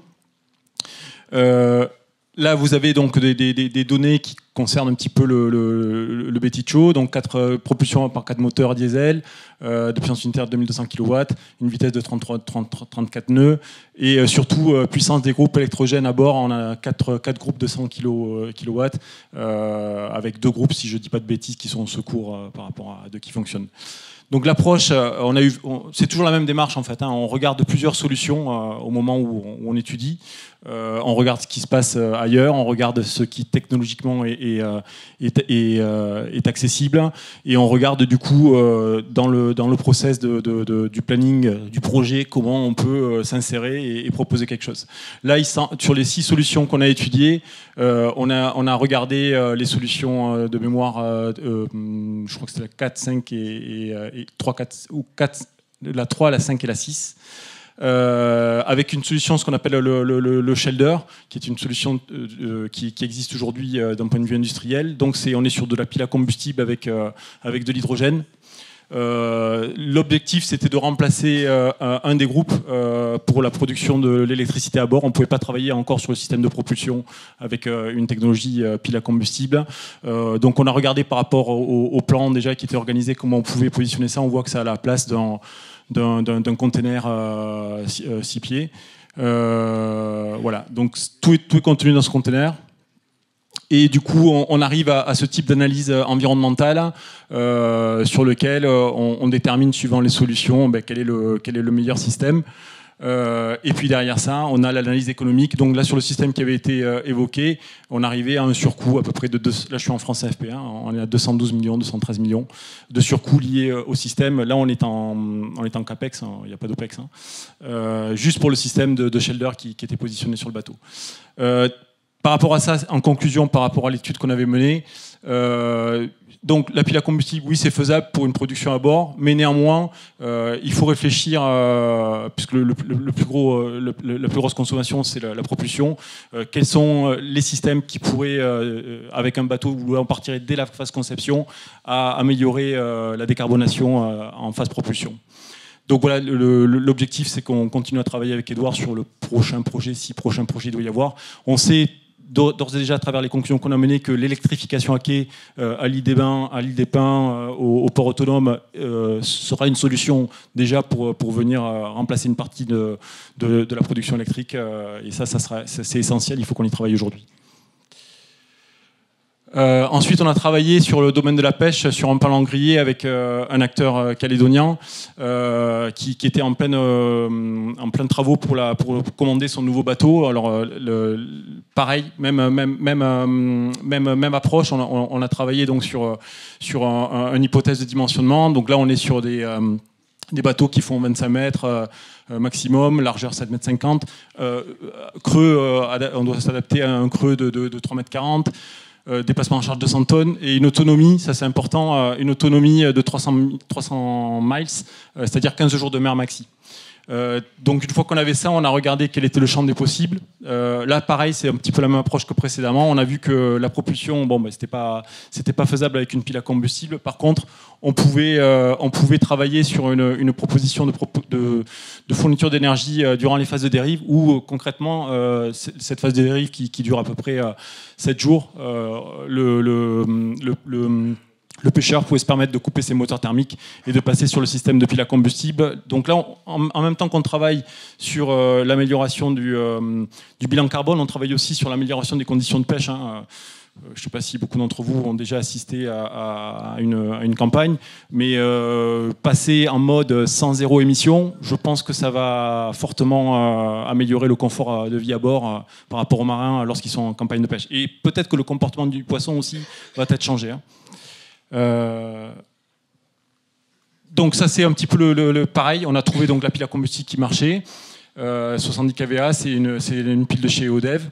Là, vous avez donc des données qui concernent un petit peu le Betticho, donc 4 propulsions par 4 moteurs diesel, de puissance unitaire de 2200 kW, une vitesse de 34 nœuds, et surtout puissance des groupes électrogènes à bord. On a 4 groupes de 100 kW, avec 2 groupes, si je ne dis pas de bêtises, qui sont au secours par rapport à 2 qui fonctionnent. Donc l'approche, c'est toujours la même démarche en fait. On regarde plusieurs solutions au moment où on étudie. On regarde ce qui se passe ailleurs, on regarde ce qui technologiquement est accessible, et on regarde du coup dans le process du planning du projet comment on peut s'insérer et proposer quelque chose. Là, sur les 6 solutions qu'on a étudiées, on a regardé les solutions de mémoire, je crois que c'était la 4, 5 et 3, 4, ou 4, la 3, la 5 et la 6. Avec une solution, ce qu'on appelle le shelter, qui est une solution qui existe aujourd'hui d'un point de vue industriel. Donc on est sur de la pile à combustible avec de l'hydrogène. L'objectif, c'était de remplacer un des groupes pour la production de l'électricité à bord. On ne pouvait pas travailler encore sur le système de propulsion avec une technologie pile à combustible. Donc on a regardé par rapport au plan déjà qui était organisé, comment on pouvait positionner ça. On voit que ça a la place d'un container 6 pieds. Voilà, donc tout est contenu dans ce container. Et du coup, on arrive à ce type d'analyse environnementale sur lequel on détermine, suivant les solutions, quel est le meilleur système. Et puis derrière ça, on a l'analyse économique. Donc là, sur le système qui avait été évoqué, on arrivait à un surcoût à peu près de là je suis en France FP1, on est à 212 millions, 213 millions de surcoût liés au système. Là, on est en CAPEX, il n'y a pas d'OPEX, juste pour le système de shelter qui était positionné sur le bateau. Par rapport à ça, en conclusion, par rapport à l'étude qu'on avait menée, donc la pile à combustible, oui, c'est faisable pour une production à bord, mais néanmoins, il faut réfléchir, puisque la plus grosse consommation, c'est la propulsion. Quels sont les systèmes qui pourraient, avec un bateau où on partirait dès la phase conception, à améliorer la décarbonation en phase propulsion. Donc voilà, l'objectif, c'est qu'on continue à travailler avec Edouard sur le prochain projet, si prochain projet il doit y avoir. On sait d'ores et déjà à travers les conclusions qu'on a menées que l'électrification à quai à l'île des Bains, à l'île des Pins, au port autonome sera une solution déjà pour venir remplacer une partie de la production électrique. Et c'est essentiel, il faut qu'on y travaille aujourd'hui. Ensuite, on a travaillé sur le domaine de la pêche, sur un palangrier avec un acteur calédonien qui était en plein travaux pour commander son nouveau bateau. Alors, pareil, même approche. On a travaillé donc sur une hypothèse de dimensionnement. Donc là, on est sur des bateaux qui font 25 mètres maximum, largeur 7,50 m. Creux, on doit s'adapter à un creux de 3,40 m. Déplacement en charge de 200 tonnes et une autonomie, ça c'est important, une autonomie de 300 miles, c'est-à-dire 15 jours de mer maxi. Donc une fois qu'on avait ça, on a regardé quel était le champ des possibles. Là pareil, c'est un petit peu la même approche que précédemment. On a vu que la propulsion, c'était pas faisable avec une pile à combustible. Par contre, on pouvait travailler sur une proposition de fourniture d'énergie durant les phases de dérive, où concrètement cette phase de dérive qui dure à peu près 7 jours, le pêcheur pouvait se permettre de couper ses moteurs thermiques et de passer sur le système de pile à combustible. Donc là, en même temps qu'on travaille sur l'amélioration du bilan carbone, on travaille aussi sur l'amélioration des conditions de pêche. Je ne sais pas si beaucoup d'entre vous ont déjà assisté à une campagne, mais passer en mode sans zéro émission, je pense que ça va fortement améliorer le confort de vie à bord par rapport aux marins lorsqu'ils sont en campagne de pêche. Et peut-être que le comportement du poisson aussi va être changé. Donc ça c'est un petit peu le pareil. On a trouvé donc la pile à combustible qui marchait, 70 kVA, c'est une pile de chez EODEV.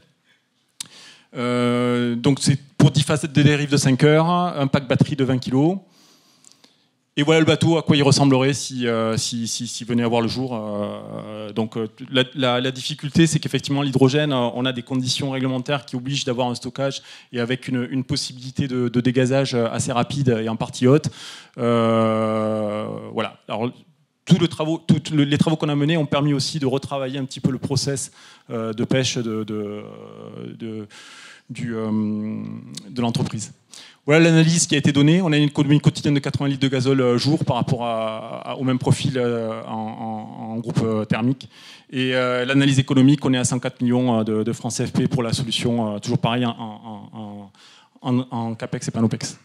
Donc c'est pour 10 phases de dérive de 5 heures, un pack batterie de 20 kg. Et voilà le bateau, à quoi il ressemblerait s'il venait à voir le jour. Donc la difficulté, c'est qu'effectivement l'hydrogène, on a des conditions réglementaires qui obligent d'avoir un stockage et avec une possibilité de dégazage assez rapide et en partie haute. Voilà. Alors, les travaux qu'on a menés ont permis aussi de retravailler un petit peu le process de pêche de l'entreprise. Voilà l'analyse qui a été donnée. On a une économie quotidienne de 80 litres de gazole jour par rapport au même profil en groupe thermique. Et l'analyse économique, on est à 104 millions de francs CFP pour la solution, toujours pareil, en CAPEX et PANOPEX.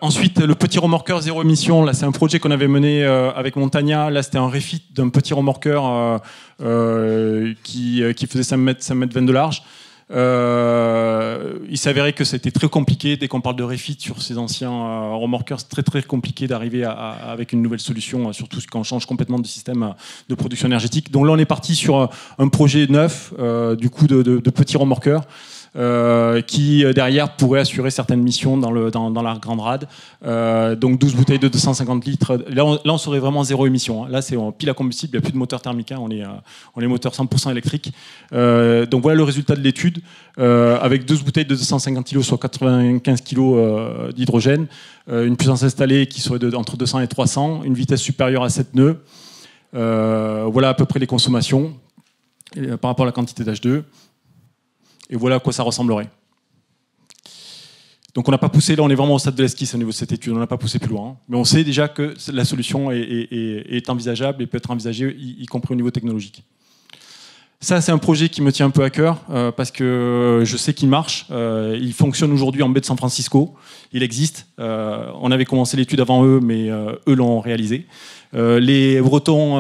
Ensuite, le petit remorqueur zéro émission, là c'est un projet qu'on avait mené avec Montagna. Là c'était un refit d'un petit remorqueur qui faisait 5 mètres 20 de large. Il s'avérait que c'était très compliqué, dès qu'on parle de refit sur ces anciens remorqueurs, c'est très très compliqué d'arriver avec une nouvelle solution, surtout quand on change complètement de système de production énergétique. Donc là on est parti sur un projet neuf, du coup de petits remorqueurs. Qui derrière pourrait assurer certaines missions dans la grande rade. Donc 12 bouteilles de 250 litres. Là on serait vraiment zéro émission. Là c'est pile à combustible, il n'y a plus de moteur thermique. On est moteur 100% électrique. Donc voilà le résultat de l'étude. Avec 12 bouteilles de 250 kg, soit 95 kg d'hydrogène. Une puissance installée qui serait entre 200 et 300. Une vitesse supérieure à 7 nœuds. Voilà à peu près les consommations par rapport à la quantité d'H2. Et voilà à quoi ça ressemblerait. Donc on n'a pas poussé, là on est vraiment au stade de l'esquisse au niveau de cette étude, on n'a pas poussé plus loin. Mais on sait déjà que la solution est envisageable et peut être envisagée, y compris au niveau technologique. Ça c'est un projet qui me tient un peu à cœur, parce que je sais qu'il marche. Il fonctionne aujourd'hui en baie de San Francisco, il existe. On avait commencé l'étude avant eux, mais eux l'ont réalisé. Les Bretons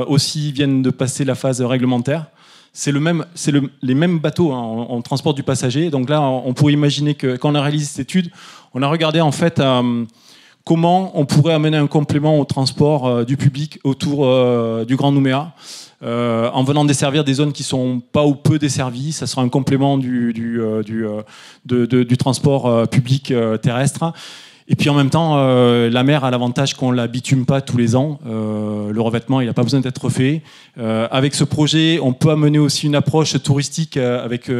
aussi viennent de passer la phase réglementaire. C'est les mêmes bateaux, hein, on transporte du passager. Donc là, on pourrait imaginer que quand on a réalisé cette étude, on a regardé en fait comment on pourrait amener un complément au transport du public autour du Grand Nouméa, en venant desservir des zones qui sont pas ou peu desservies. Ça sera un complément du transport public terrestre. Et puis en même temps, la mer a l'avantage qu'on ne la bitume pas tous les ans. Le revêtement, il n'a pas besoin d'être refait. Avec ce projet, on peut amener aussi une approche touristique avec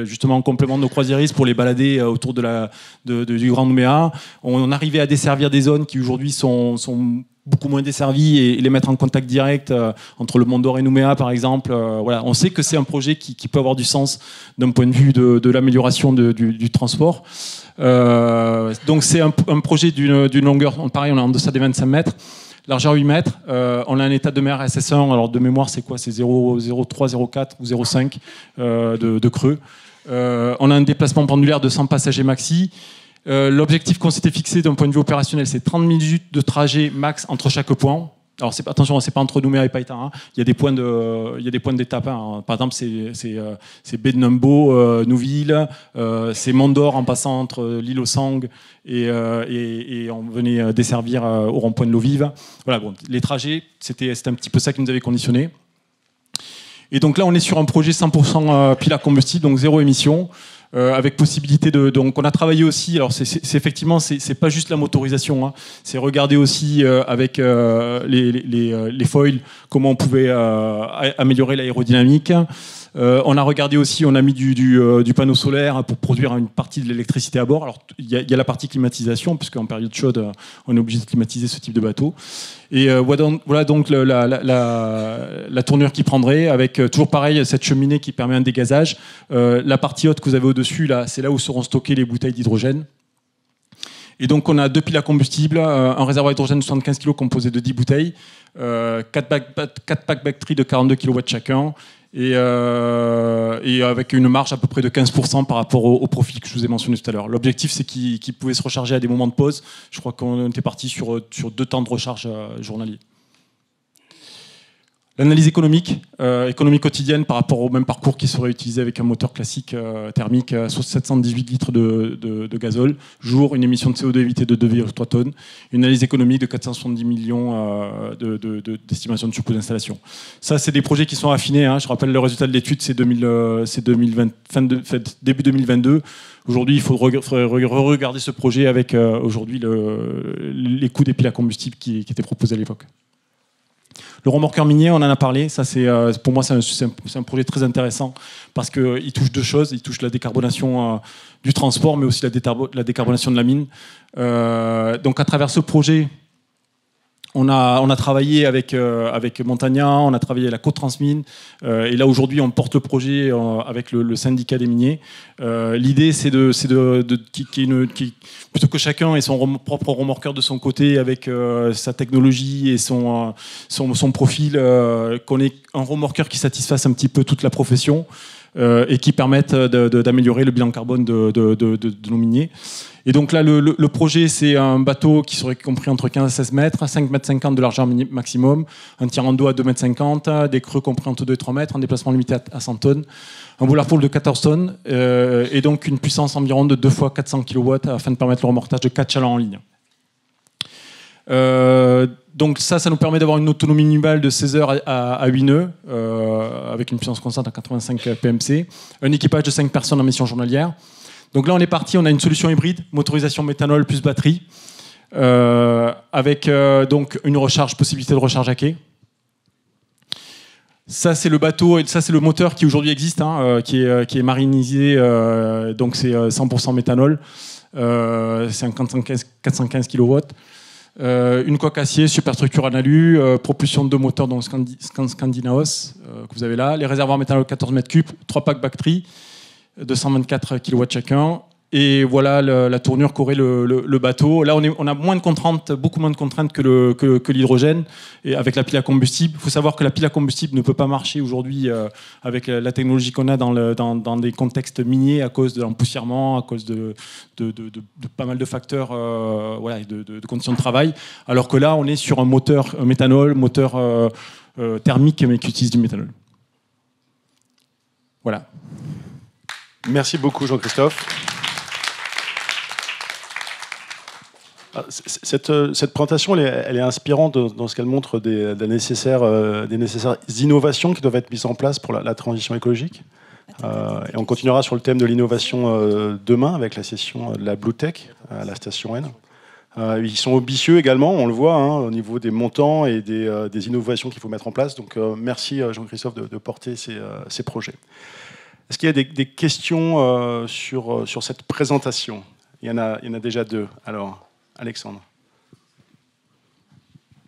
justement en complément de nos croisiéristes pour les balader autour du Grand Nouméa. On arrivait à desservir des zones qui aujourd'hui sont beaucoup moins desservis et les mettre en contact direct entre le Mont d'Or et Nouméa, par exemple. Voilà. On sait que c'est un projet qui peut avoir du sens d'un point de vue de l'amélioration du transport. Donc c'est un projet d'une longueur, pareil, on est en deçà des 25 mètres. Largeur 8 mètres, on a un état de mer SS1, alors de mémoire c'est quoi? C'est 0,03, 0,4 ou 0,5 de creux. On a un déplacement pendulaire de 100 passagers maxi. L'objectif qu'on s'était fixé d'un point de vue opérationnel, c'est 30 minutes de trajet max entre chaque point. Alors attention, c'est pas entre Nouméa et Païta, hein. Il y a des points d'étape. Hein. Par exemple, c'est baie de Numbo, Nouville, c'est Mont d'Or en passant entre l'île aux Sang et on venait desservir au rond-point de l'eau vive. Voilà, bon, les trajets, c'était un petit peu ça qui nous avait conditionné. Et donc là, on est sur un projet 100% pile à combustible, donc zéro émission. Avec possibilité donc on a travaillé aussi, alors c'est effectivement c'est pas juste la motorisation, hein, c'est regarder aussi avec les foils comment on pouvait améliorer l'aérodynamique. On a regardé aussi, on a mis du panneau solaire pour produire une partie de l'électricité à bord. Alors il y a la partie climatisation, puisqu'en période chaude on est obligé de climatiser ce type de bateau. Et voilà donc la tournure qu'il prendrait, avec toujours pareil cette cheminée qui permet un dégazage. La partie haute que vous avez au-dessus, là, c'est là où seront stockées les bouteilles d'hydrogène. Et donc on a 2 piles à combustible, un réservoir d'hydrogène de 75 kg composé de 10 bouteilles, 4 packs batteries de 42 kW chacun, et avec une marge à peu près de 15% par rapport au profil que je vous ai mentionné tout à l'heure. L'objectif, c'est qu'il pouvait se recharger à des moments de pause. Je crois qu'on était parti sur 2 temps de recharge journaliers. L'analyse économique quotidienne par rapport au même parcours qui serait utilisé avec un moteur classique thermique sur 718 litres de gazole, jour, une émission de CO2 évitée de 2,3 tonnes, une analyse économique de 470 millions d'estimation de surcoût d'installation. Ça, c'est des projets qui sont affinés. Hein. Je rappelle, le résultat de l'étude, c'est début 2022. Aujourd'hui, il faut regarder ce projet avec aujourd'hui les coûts des piles à combustible qui étaient proposés à l'époque. Le remorqueur minier, on en a parlé. Ça, pour moi, c'est un projet très intéressant parce qu'il touche 2 choses. Il touche la décarbonation du transport, mais aussi la décarbonation de la mine. Donc, à travers ce projet, on a travaillé avec Montagna, on a travaillé à la Co-Transmine, et là aujourd'hui on porte le projet avec le syndicat des miniers. L'idée c'est plutôt que chacun ait son propre remorqueur de son côté avec sa technologie et son profil, qu'on ait un remorqueur qui satisfasse un petit peu toute la profession et qui permette d'améliorer le bilan carbone de nos miniers. Et donc là, le projet, c'est un bateau qui serait compris entre 15 et 16 mètres, 5,50 m de largeur maximum, un tirant d'eau à 2,50 m, des creux compris entre 2 et 3 mètres, un déplacement limité à 100 tonnes, un boulard pôle de 14 tonnes, et donc une puissance environ de 2 fois 400 kW afin de permettre le remorquage de 4 chalands en ligne. Donc ça nous permet d'avoir une autonomie minimale de 16 heures à 8 nœuds, avec une puissance constante à 85 PMC, un équipage de 5 personnes en mission journalière. Donc là, on est parti, on a une solution hybride, motorisation méthanol plus batterie, avec donc une possibilité de recharge à quai. Ça, c'est le bateau, et ça, c'est le moteur qui aujourd'hui existe, hein, qui est marinisé, donc c'est 100% méthanol, c'est un 415 kW. Une coque acier, superstructure en alu, propulsion de 2 moteurs, donc Scandinaos, que vous avez là, les réservoirs méthanol 14 m3, 3 packs batteries, de 124 kW chacun, et voilà la tournure qu'aurait le bateau. Là, on a moins de contraintes, beaucoup moins de contraintes que l'hydrogène, et avec la pile à combustible. Il faut savoir que la pile à combustible ne peut pas marcher aujourd'hui avec la technologie qu'on a dans des contextes miniers à cause de l'empoussièrement, à cause de pas mal de facteurs, voilà, de conditions de travail. Alors que là, on est sur un moteur méthanol, moteur thermique, mais qui utilise du méthanol. Voilà. Merci beaucoup Jean-Christophe. Cette présentation, elle est inspirante dans ce qu'elle montre des nécessaires innovations qui doivent être mises en place pour la transition écologique. Et on continuera sur le thème de l'innovation demain avec la session de la Blue Tech à la station N. Ils sont ambitieux également, on le voit, hein, au niveau des montants et des innovations qu'il faut mettre en place. Donc merci Jean-Christophe de porter ces projets. Est-ce qu'il y a des questions sur cette présentation ? Il y en a déjà 2. Alors, Alexandre.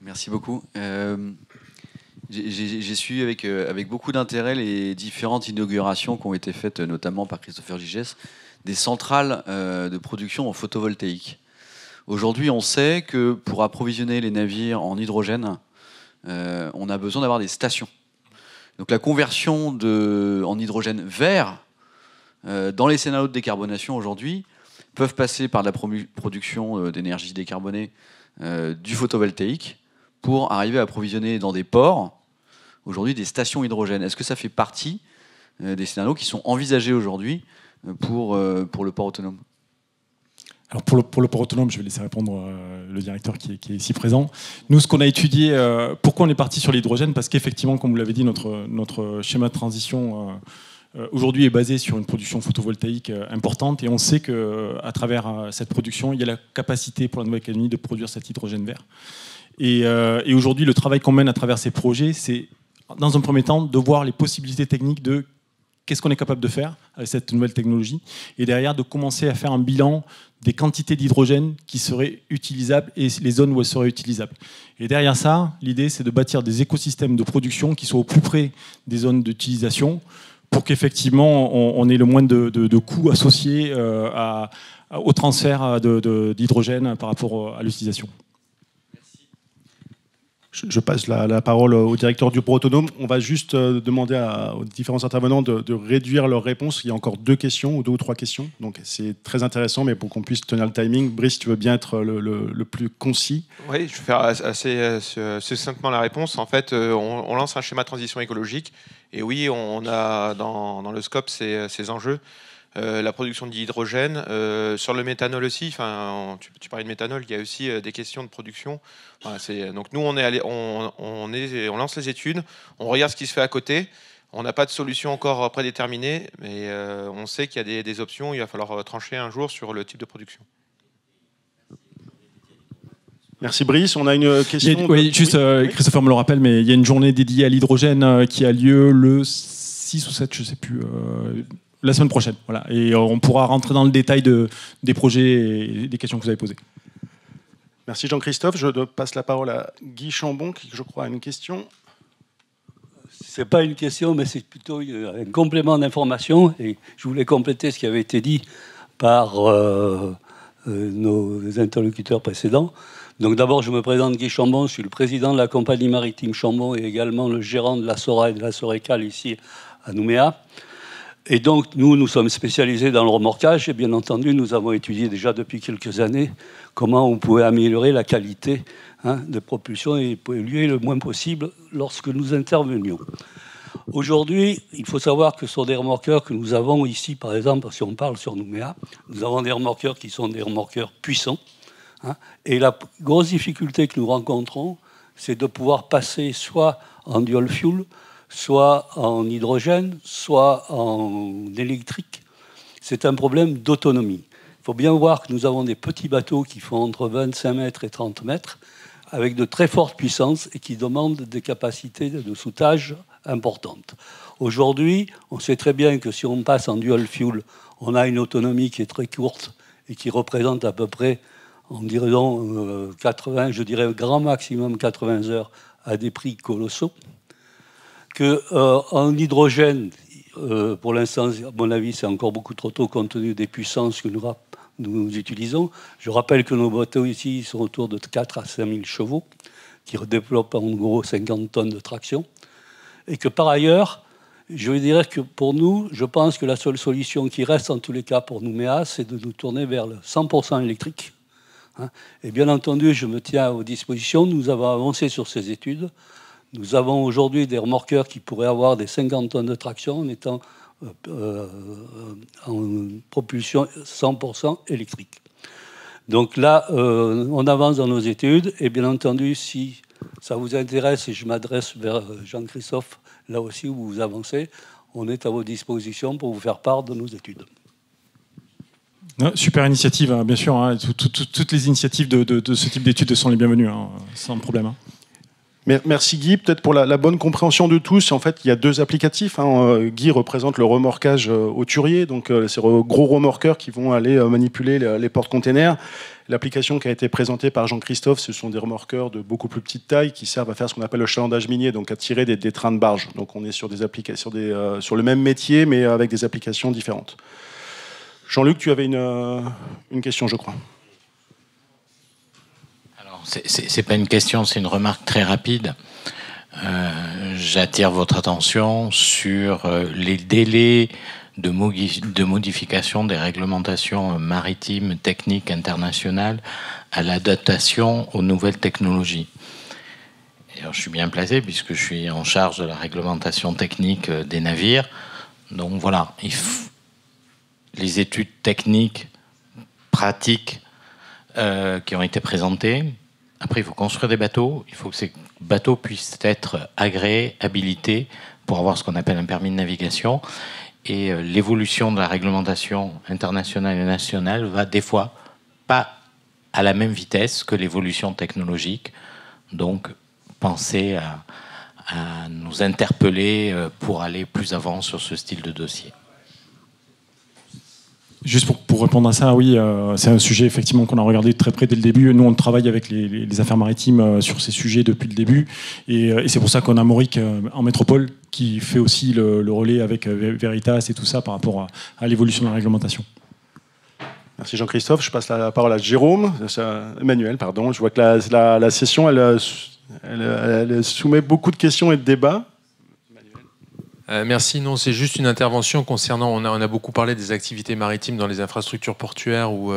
Merci beaucoup. J'ai suivi avec beaucoup d'intérêt les différentes inaugurations qui ont été faites, notamment par Christopher Gigès, des centrales de production en photovoltaïque. Aujourd'hui, on sait que pour approvisionner les navires en hydrogène, on a besoin d'avoir des stations. Donc la conversion en hydrogène vert, dans les scénarios de décarbonation aujourd'hui, peuvent passer par la production d'énergie décarbonée du photovoltaïque pour arriver à approvisionner dans des ports, aujourd'hui, des stations hydrogène. Est-ce que ça fait partie des scénarios qui sont envisagés aujourd'hui pour le port autonome ? Alors pour le port autonome, je vais laisser répondre le directeur qui est ici présent. Nous, ce qu'on a étudié, pourquoi on est parti sur l'hydrogène ? Parce qu'effectivement, comme vous l'avez dit, notre schéma de transition aujourd'hui est basé sur une production photovoltaïque importante, et on sait qu'à travers cette production, il y a la capacité pour la Nouvelle-Calédonie de produire cet hydrogène vert. Et aujourd'hui, le travail qu'on mène à travers ces projets, c'est, dans un premier temps, de voir les possibilités techniques de qu'est-ce qu'on est capable de faire avec cette nouvelle technologie, et derrière, de commencer à faire un bilan des quantités d'hydrogène qui seraient utilisables et les zones où elles seraient utilisables. Et derrière ça, l'idée, c'est de bâtir des écosystèmes de production qui soient au plus près des zones d'utilisation pour qu'effectivement, on ait le moins de coûts associés au transfert d'hydrogène par rapport à l'utilisation. Je passe la parole au directeur du port autonome. On va juste demander aux différents intervenants de réduire leurs réponses. Il y a encore 2 ou 3 questions. Donc c'est très intéressant, mais pour qu'on puisse tenir le timing, Brice, tu veux bien être le plus concis ? Oui, je vais faire assez succinctement la réponse. En fait, on lance un schéma de transition écologique. Et oui, on a dans le scope ces enjeux. La production d'hydrogène, sur le méthanol aussi. Enfin, tu parlais de méthanol, il y a aussi des questions de production. Enfin, donc nous, on lance les études, on regarde ce qui se fait à côté. On n'a pas de solution encore prédéterminée, mais on sait qu'il y a des options. Il va falloir trancher un jour sur le type de production. Merci Brice. On a une question. Christopher me le rappelle, mais il y a une journée dédiée à l'hydrogène qui a lieu le 6 ou 7, je ne sais plus. La semaine prochaine, voilà. Et on pourra rentrer dans le détail des projets et des questions que vous avez posées. Merci Jean-Christophe. Je passe la parole à Guy Chambon, qui, je crois, a une question. Ce n'est pas une question, mais c'est plutôt un complément d'information. Et je voulais compléter ce qui avait été dit par nos interlocuteurs précédents. Donc d'abord, je me présente Guy Chambon, je suis le président de la compagnie maritime Chambon et également le gérant de la Sora et de la Sorécal ici à Nouméa. Et donc, nous sommes spécialisés dans le remorquage et bien entendu, nous avons étudié déjà depuis quelques années comment on pouvait améliorer la qualité de propulsion et polluer le moins possible lorsque nous intervenions. Aujourd'hui, il faut savoir que sur des remorqueurs que nous avons ici, par exemple, si on parle sur Nouméa, nous avons des remorqueurs qui sont des remorqueurs puissants. Et la grosse difficulté que nous rencontrons, c'est de pouvoir passer soit en dual fuel, soit en hydrogène, soit en électrique. C'est un problème d'autonomie. Il faut bien voir que nous avons des petits bateaux qui font entre 25 mètres et 30 mètres, avec de très fortes puissances et qui demandent des capacités de soudage importantes. Aujourd'hui, on sait très bien que si on passe en dual fuel, on a une autonomie qui est très courte et qui représente à peu près, on dirait 80, je dirais grand maximum 80 heures à des prix colossaux. En hydrogène, pour l'instant, à mon avis, c'est encore beaucoup trop tôt compte tenu des puissances que nous utilisons. Je rappelle que nos bateaux ici sont autour de 4 à 5 000 chevaux, qui redéveloppent en gros 50 tonnes de traction. Et que par ailleurs, je dirais que pour nous, je pense que la seule solution qui reste en tous les cas pour Nouméa, c'est de nous tourner vers le 100% électrique. Et bien entendu, je me tiens à vos dispositions. Nous avons avancé sur ces études. Nous avons aujourd'hui des remorqueurs qui pourraient avoir des 50 tonnes de traction en étant en propulsion 100% électrique. Donc là, on avance dans nos études et bien entendu, si ça vous intéresse et je m'adresse vers Jean-Christophe, là aussi où vous avancez, on est à vos dispositions pour vous faire part de nos études. Super initiative, bien sûr. Toutes les initiatives de ce type d'études sont les bienvenues, sans problème. Merci Guy, peut-être pour la bonne compréhension de tous. En fait, il y a 2 applicatifs. Guy représente le remorquage hauturier, donc ces gros remorqueurs qui vont aller manipuler les porte-containers. L'application qui a été présentée par Jean-Christophe, ce sont des remorqueurs de beaucoup plus petite taille qui servent à faire ce qu'on appelle le chalandage minier, donc à tirer des trains de barge. Donc on est sur sur le même métier, mais avec des applications différentes. Jean-Luc, tu avais une question, je crois. C'est pas une question, c'est une remarque très rapide. J'attire votre attention sur les délais de modification des réglementations maritimes, techniques, internationales à l'adaptation aux nouvelles technologies. Et alors, je suis bien placé puisque je suis en charge de la réglementation technique des navires. Donc voilà, les études techniques, pratiques qui ont été présentées. Après, il faut construire des bateaux. Il faut que ces bateaux puissent être agréés, habilités pour avoir ce qu'on appelle un permis de navigation. Et l'évolution de la réglementation internationale et nationale va des fois pas à la même vitesse que l'évolution technologique. Donc, pensez à nous interpeller pour aller plus avant sur ce style de dossier. Juste pour répondre à ça, oui, c'est un sujet effectivement qu'on a regardé de très près dès le début. Nous, on travaille avec les affaires maritimes sur ces sujets depuis le début. Et c'est pour ça qu'on a Mauric en métropole qui fait aussi le relais avec Veritas et tout ça par rapport à l'évolution de la réglementation. Merci Jean-Christophe. Je passe la parole à Jérôme, Emmanuel, pardon. Je vois que la session, elle soumet beaucoup de questions et de débats. Merci. Non, c'est juste une intervention concernant. On a beaucoup parlé des activités maritimes dans les infrastructures portuaires ou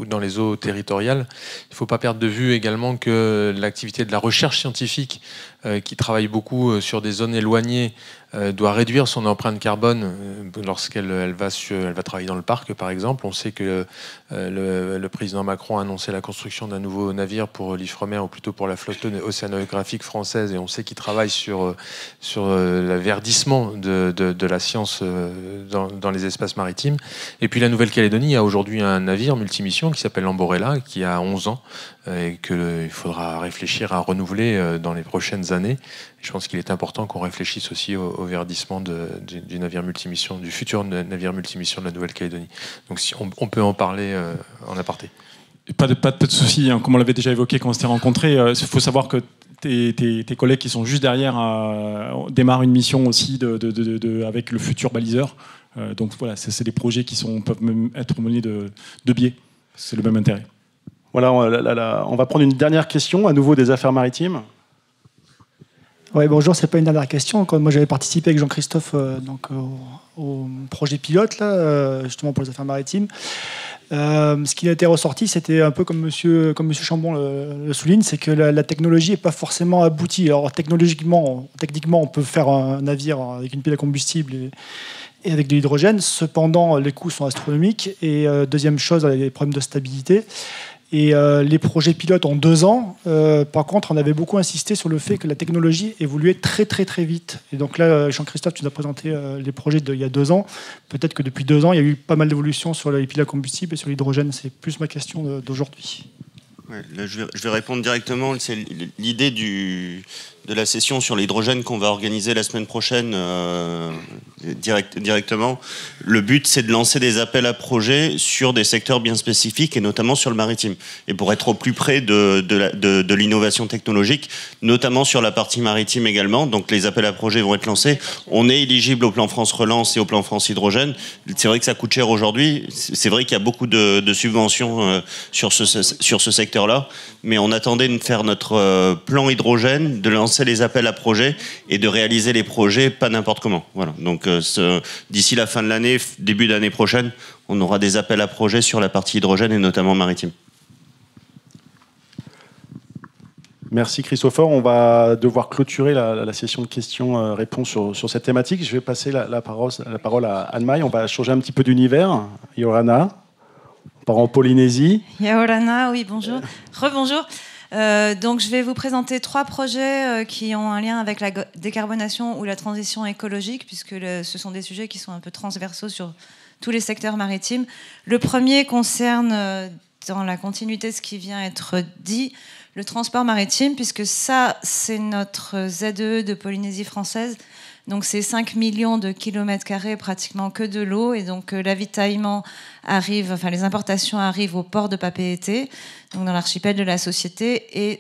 dans les eaux territoriales. Il ne faut pas perdre de vue également que l'activité de la recherche scientifique, qui travaille beaucoup sur des zones éloignées, doit réduire son empreinte carbone lorsqu'elle va travailler dans le parc, par exemple. On sait que le président Macron a annoncé la construction d'un nouveau navire pour l'Ifremer, ou plutôt pour la flotte océanographique française, et on sait qu'il travaille sur le verdissement de la science dans les espaces maritimes. Et puis la Nouvelle-Calédonie a aujourd'hui un navire multimission qui s'appelle l'Amborella, qui a 11 ans, et qu'il faudra réfléchir à renouveler dans les prochaines années. Je pense qu'il est important qu'on réfléchisse aussi au verdissement du navire multimission, du futur navire multimission de la Nouvelle-Calédonie. Donc si on peut en parler en aparté. Pas de souci, hein. Comme on l'avait déjà évoqué quand on s'était rencontrés, il faut savoir que tes collègues qui sont juste derrière démarrent une mission aussi avec le futur baliseur. Donc voilà, c'est des projets qui peuvent même être menés de biais. C'est le même intérêt. Voilà, on va prendre une dernière question, à nouveau des affaires maritimes. Oui, bonjour, c'est pas une dernière question. Quand moi j'avais participé avec Jean-Christophe au projet pilote, là, justement pour les affaires maritimes. Ce qui a été ressorti, c'était un peu comme Monsieur Chambon le souligne, c'est que la technologie n'est pas forcément aboutie. Alors techniquement, on peut faire un navire avec une pile à combustible et avec de l'hydrogène. Cependant, les coûts sont astronomiques. Et deuxième chose, il y a des problèmes de stabilité. Et les projets pilotes en 2 ans, par contre, on avait beaucoup insisté sur le fait que la technologie évoluait très très très vite. Et donc là, Jean-Christophe, tu nous as présenté les projets d'il y a 2 ans. Peut-être que depuis 2 ans, il y a eu pas mal d'évolutions sur les piles à combustible et sur l'hydrogène. C'est plus ma question d'aujourd'hui. Ouais, là, je vais répondre directement. C'est l'idée de la session sur l'hydrogène qu'on va organiser la semaine prochaine directement. Le but, c'est de lancer des appels à projets sur des secteurs bien spécifiques et notamment sur le maritime. Et pour être au plus près de l'innovation technologique, notamment sur la partie maritime également. Donc les appels à projets vont être lancés. On est éligible au plan France Relance et au plan France Hydrogène. C'est vrai que ça coûte cher aujourd'hui. C'est vrai qu'il y a beaucoup de subventions sur ce secteur-là. Mais on attendait de faire notre plan hydrogène, de lancer les appels à projets et de réaliser les projets pas n'importe comment. Voilà. Donc d'ici la fin de l'année, début d'année prochaine, on aura des appels à projets sur la partie hydrogène et notamment maritime. Merci Christopher. On va devoir clôturer la session de questions-réponses sur cette thématique. Je vais passer la parole à Anne-Maille. On va changer un petit peu d'univers. Yorana, on part en Polynésie. Yorana, oui, bonjour. Rebonjour. Donc, je vais vous présenter 3 projets qui ont un lien avec la décarbonation ou la transition écologique, puisque ce sont des sujets qui sont un peu transversaux sur tous les secteurs maritimes. Le premier concerne, dans la continuité de ce qui vient être dit, le transport maritime, puisque ça, c'est notre ZE de Polynésie française. Donc c'est 5 millions de kilomètres carrés pratiquement que de l'eau, et donc l'avitaillement arrive, enfin les importations arrivent au port de Papeete, donc dans l'archipel de la Société, et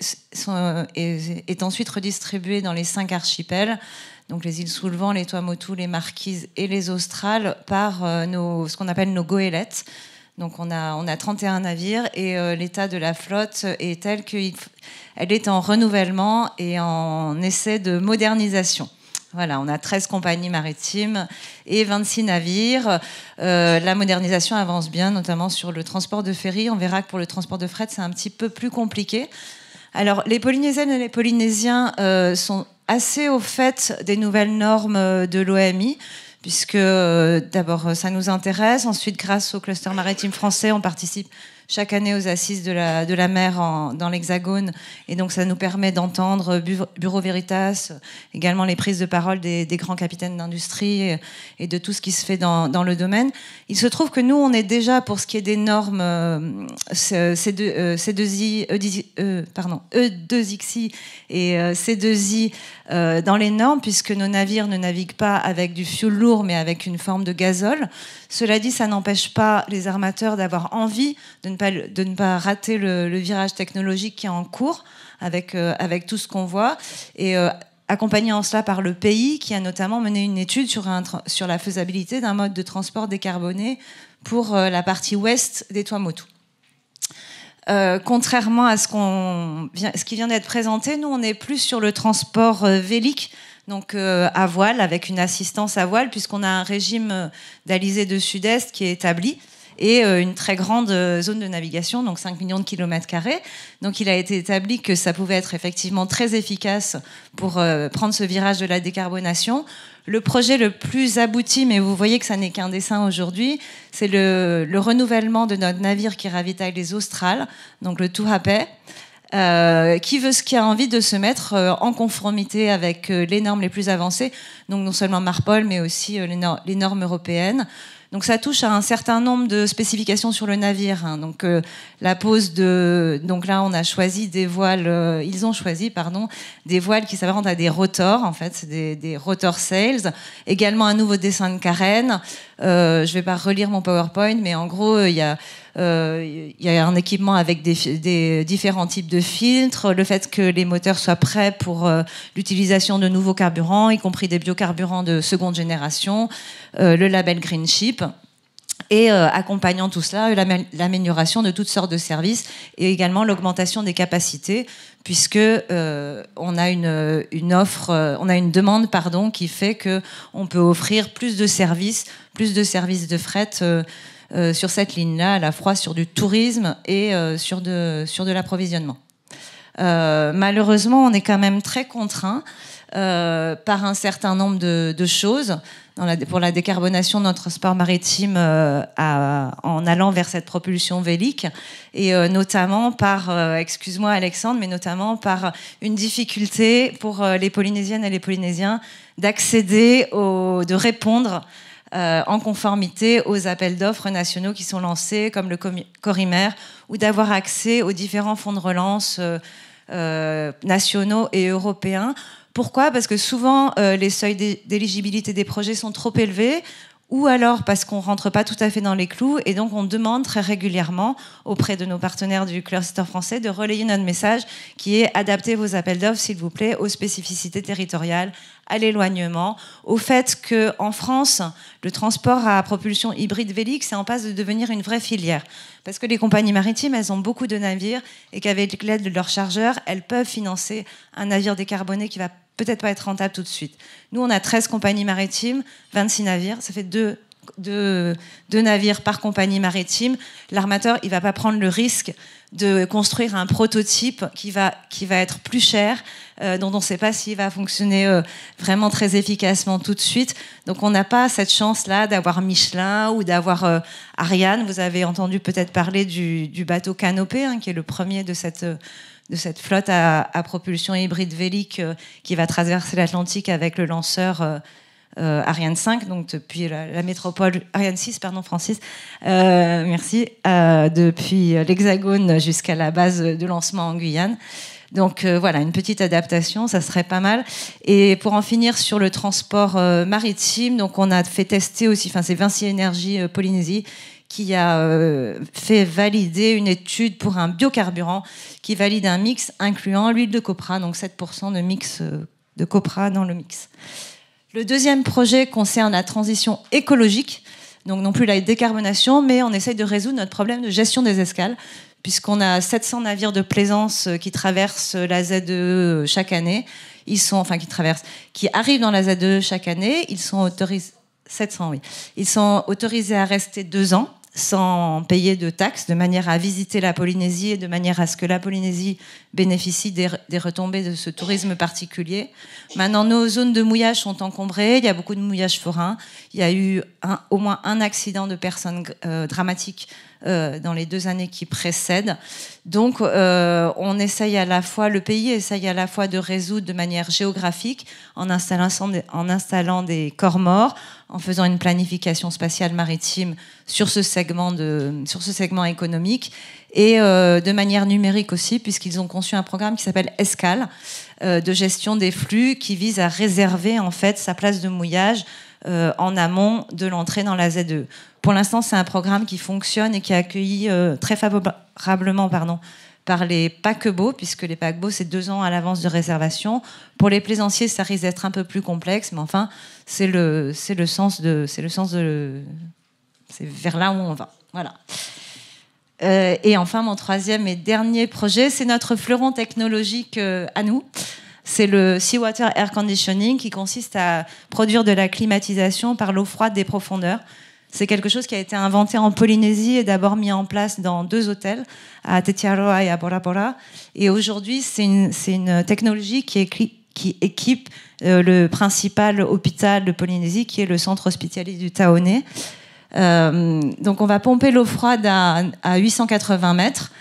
est ensuite redistribué dans les 5 archipels, donc les îles sous le vent, les Tuamotu, les Marquises et les Australes, par ce qu'on appelle nos goélettes. Donc on a 31 navires, et l'état de la flotte est tel qu'elle est en renouvellement et en essai de modernisation. Voilà, on a 13 compagnies maritimes et 26 navires. La modernisation avance bien, notamment sur le transport de ferry. On verra que pour le transport de fret, c'est un petit peu plus compliqué. Alors, les Polynésiennes et les Polynésiens sont assez au fait des nouvelles normes de l'OMI, puisque d'abord, ça nous intéresse. Ensuite, grâce au cluster maritime français, on participe chaque année aux assises de la mer dans l'Hexagone, et donc ça nous permet d'entendre Bureau Veritas, également les prises de parole des grands capitaines d'industrie et de tout ce qui se fait dans le domaine. Il se trouve que nous, on est déjà, pour ce qui est des normes E2XI et C2I dans les normes, puisque nos navires ne naviguent pas avec du fioul lourd, mais avec une forme de gazole. Cela dit, ça n'empêche pas les armateurs d'avoir envie de ne pas rater le virage technologique qui est en cours avec tout ce qu'on voit. Et accompagné en cela par le pays, qui a notamment mené une étude sur la faisabilité d'un mode de transport décarboné pour la partie ouest des Tuamotu. Contrairement à ce qui vient d'être présenté, nous, on est plus sur le transport vélique, donc à voile, avec une assistance à voile, puisqu'on a un régime d'alizé de sud-est qui est établi, et une très grande zone de navigation, donc 5 millions de kilomètres carrés. Donc il a été établi que ça pouvait être effectivement très efficace pour prendre ce virage de la décarbonation. Le projet le plus abouti, mais vous voyez que ça n'est qu'un dessin aujourd'hui, c'est le renouvellement de notre navire qui ravitaille les Australes, donc le Tuhape, qui a envie de se mettre en conformité avec les normes les plus avancées, donc non seulement Marpol, mais aussi les normes européennes. Donc ça touche à un certain nombre de spécifications sur le navire. Hein. Donc la pose donc là on a choisi des voiles. Ils ont choisi des voiles qui s'apparentent à des rotors. En fait, c'est des rotor sails. Également un nouveau dessin de carène. Je vais pas relire mon PowerPoint, mais en gros il y a un équipement avec des différents types de filtres, le fait que les moteurs soient prêts pour l'utilisation de nouveaux carburants, y compris des biocarburants de seconde génération, le label Green Ship, et accompagnant tout cela, l'amélioration de toutes sortes de services et également l'augmentation des capacités, puisque on a une offre, on a une demande qui fait que on peut offrir plus de services de fret sur cette ligne-là, à la fois sur du tourisme et sur de l'approvisionnement. Malheureusement, on est quand même très contraint par un certain nombre de choses pour la décarbonation de notre sport maritime en allant vers cette propulsion vélique, et notamment par, excuse-moi Alexandre, mais notamment par une difficulté pour les Polynésiennes et les Polynésiens de répondre en conformité aux appels d'offres nationaux qui sont lancés, comme le Corimer, ou d'avoir accès aux différents fonds de relance nationaux et européens. Pourquoi ? Parce que souvent, les seuils d'éligibilité des projets sont trop élevés, ou alors parce qu'on ne rentre pas tout à fait dans les clous, et donc on demande très régulièrement auprès de nos partenaires du cluster français de relayer notre message qui est « Adaptez vos appels d'offres, s'il vous plaît, aux spécificités territoriales, à l'éloignement, au fait qu'en France, le transport à propulsion hybride vélique, c'est en passe de devenir une vraie filière. Parce que les compagnies maritimes, elles ont beaucoup de navires, et qu'avec l'aide de leurs chargeurs, elles peuvent financer un navire décarboné qui va peut-être pas être rentable tout de suite. Nous, on a 13 compagnies maritimes, 26 navires, ça fait deux navires par compagnie maritime. L'armateur, il va pas prendre le risque de construire un prototype qui va être plus cher, dont on ne sait pas s'il va fonctionner vraiment très efficacement tout de suite. Donc on n'a pas cette chance-là d'avoir Michelin ou d'avoir Ariane. Vous avez entendu peut-être parler du bateau Canopé, qui est le premier de cette flotte à propulsion hybride vélique qui va traverser l'Atlantique avec le lanceur Ariane 5, donc depuis la métropole, Ariane 6, pardon Francis, merci, depuis l'Hexagone jusqu'à la base de lancement en Guyane. Donc voilà, une petite adaptation, ça serait pas mal. Et pour en finir sur le transport maritime, donc on a fait tester aussi, c'est Vinci Énergie Polynésie qui a fait valider une étude pour un biocarburant qui valide un mix incluant l'huile de copra, donc 7% de mix de copra dans le mix. Le deuxième projet concerne la transition écologique, donc non plus la décarbonation, mais on essaye de résoudre notre problème de gestion des escales, puisqu'on a 700 navires de plaisance qui traversent la ZE chaque année. Qui arrivent dans la ZE chaque année. Ils sont autorisés, 700, oui. Ils sont autorisés à rester 2 ans sans payer de taxes, de manière à visiter la Polynésie et de manière à ce que la Polynésie bénéficie des retombées de ce tourisme particulier. Maintenant, nos zones de mouillage sont encombrées, il y a beaucoup de mouillage forain, il y a eu au moins un accident de personnes dramatique dans les 2 années qui précèdent. Donc, on essaye le pays essaye à la fois de résoudre de manière géographique en installant des corps morts, en faisant une planification spatiale maritime sur ce segment économique et de manière numérique aussi, puisqu'ils ont conçu un programme qui s'appelle ESCAL, de gestion des flux, qui vise à réserver en fait sa place de mouillage en amont de l'entrée dans la ZE. Pour l'instant, c'est un programme qui fonctionne et qui est accueilli très favorablement par les paquebots, puisque les paquebots, c'est 2 ans à l'avance de réservation. Pour les plaisanciers, ça risque d'être un peu plus complexe, mais enfin, c'est vers là où on va. Voilà. Et enfin, mon troisième et dernier projet, c'est notre fleuron technologique à nous. C'est le Seawater Air Conditioning, qui consiste à produire de la climatisation par l'eau froide des profondeurs. C'est quelque chose qui a été inventé en Polynésie et d'abord mis en place dans 2 hôtels, à Tetiaroa et à Bora Bora. Et aujourd'hui, c'est une technologie qui équipe le principal hôpital de Polynésie, qui est le centre hospitalier du Taoné. Donc on va pomper l'eau froide à 880 mètres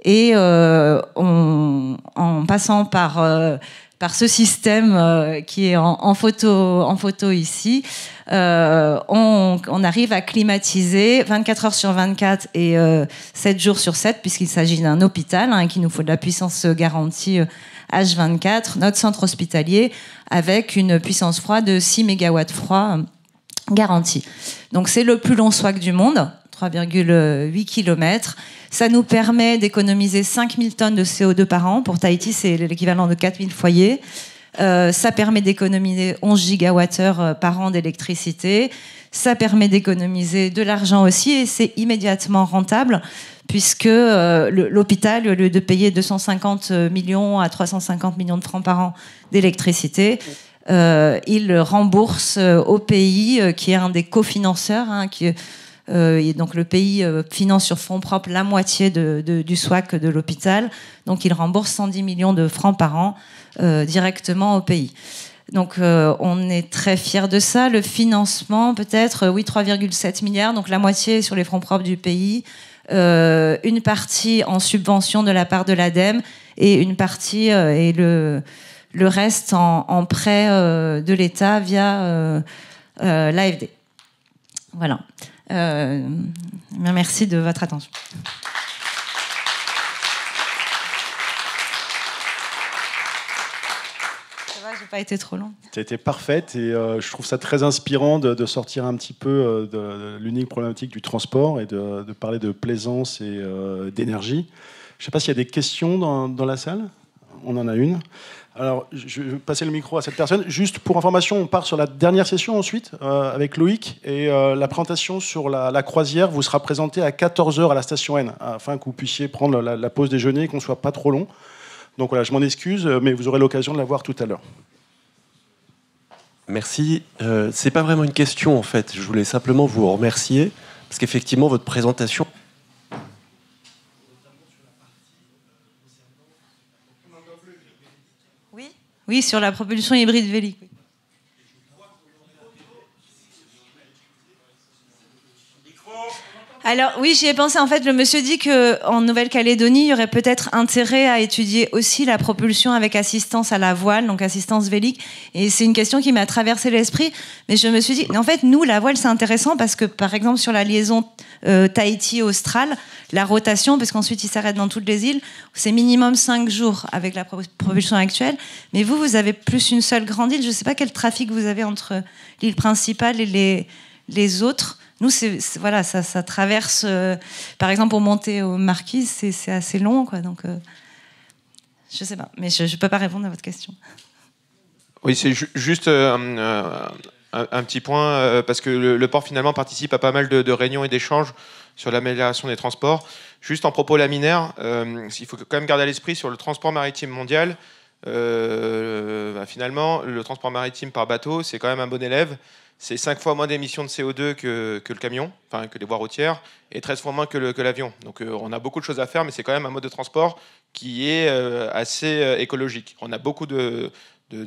et en passant par ce système qui est en photo ici, on arrive à climatiser 24 heures sur 24 et 7 jours sur 7, puisqu'il s'agit d'un hôpital qui nous faut de la puissance garantie H24, notre centre hospitalier, avec une puissance froide de 6 MW froid garantie. Donc c'est le plus long SWAC du monde, 3,8 km. Ça nous permet d'économiser 5000 tonnes de CO2 par an. Pour Tahiti, c'est l'équivalent de 4000 foyers. Ça permet d'économiser 11 gigawattheures par an d'électricité. Ça permet d'économiser de l'argent aussi et c'est immédiatement rentable puisque l'hôpital, au lieu de payer 250 millions à 350 millions de francs par an d'électricité, il rembourse au pays, qui est un des cofinanceurs, et donc le pays finance sur fonds propres la moitié du SWAC de l'hôpital. Donc il rembourse 110 millions de francs par an directement au pays. Donc on est très fiers de ça. Le financement, peut-être, 3,7 milliards, donc la moitié sur les fonds propres du pays, une partie en subvention de la part de l'ADEME et une partie et le reste en prêt de l'État via l'AFD. Voilà. Merci de votre attention. Ça va, j'ai pas été trop long. Tu as été parfaite et je trouve ça très inspirant de sortir un petit peu de l'unique problématique du transport et de parler de plaisance et d'énergie. Je ne sais pas s'il y a des questions dans la salle. On en a une. Alors, je vais passer le micro à cette personne. Juste pour information, on part sur la dernière session ensuite avec Loïc. Et la présentation sur la croisière vous sera présentée à 14h à la station N, afin que vous puissiez prendre la pause déjeuner et qu'on ne soit pas trop long. Donc voilà, je m'en excuse, mais vous aurez l'occasion de la voir tout à l'heure. Merci. C'est pas vraiment une question en fait. Je voulais simplement vous remercier parce qu'effectivement, votre présentation... Oui, sur la propulsion hybride vélique. Alors oui, j'y ai pensé. En fait, le monsieur dit qu'en Nouvelle-Calédonie, il y aurait peut-être intérêt à étudier aussi la propulsion avec assistance à la voile, donc assistance vélique. Et c'est une question qui m'a traversé l'esprit. Mais je me suis dit, en fait, nous, la voile, c'est intéressant parce que, par exemple, sur la liaison Tahiti-Austral, la rotation, parce qu'ensuite, il s'arrête dans toutes les îles, c'est minimum 5 jours avec la propulsion actuelle. Mais vous avez plus une seule grande île. Je ne sais pas quel trafic vous avez entre l'île principale et les autres. Nous, voilà, ça traverse. Par exemple, pour monter aux Marquises, c'est assez long, quoi. Donc, je sais pas, mais je peux pas répondre à votre question. Oui, c'est juste un petit point parce que le port finalement participe à pas mal de réunions et d'échanges sur l'amélioration des transports. Juste en propos laminaire, il faut quand même garder à l'esprit sur le transport maritime mondial. Finalement, le transport maritime par bateau, c'est quand même un bon élève. C'est 5 fois moins d'émissions de CO2 que le camion, enfin que les voies routières, et 13 fois moins que l'avion. Donc on a beaucoup de choses à faire, mais c'est quand même un mode de transport qui est assez écologique. On a beaucoup de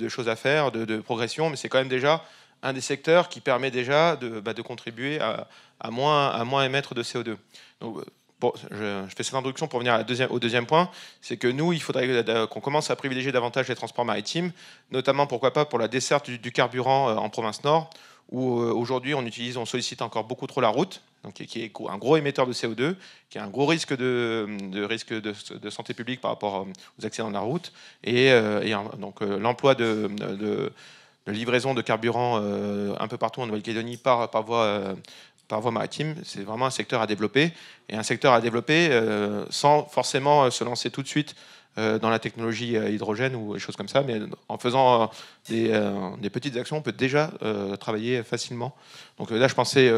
choses à faire, de progression, mais c'est quand même déjà un des secteurs qui permet déjà de contribuer à moins émettre de CO2. Donc, bon, je fais cette introduction pour venir au deuxième point, c'est que nous, il faudrait qu'on commence à privilégier davantage les transports maritimes, notamment, pourquoi pas, pour la desserte du carburant en province nord, où aujourd'hui on sollicite encore beaucoup trop la route, donc, qui est un gros émetteur de CO2, qui a un gros risque de santé publique par rapport aux accidents de la route, et donc l'emploi de livraison de carburant un peu partout en Nouvelle-Calédonie par voie maritime, c'est vraiment un secteur à développer, et un secteur à développer sans forcément se lancer tout de suite dans la technologie hydrogène ou des choses comme ça, mais en faisant des petites actions, on peut déjà travailler facilement. Donc là, je pensais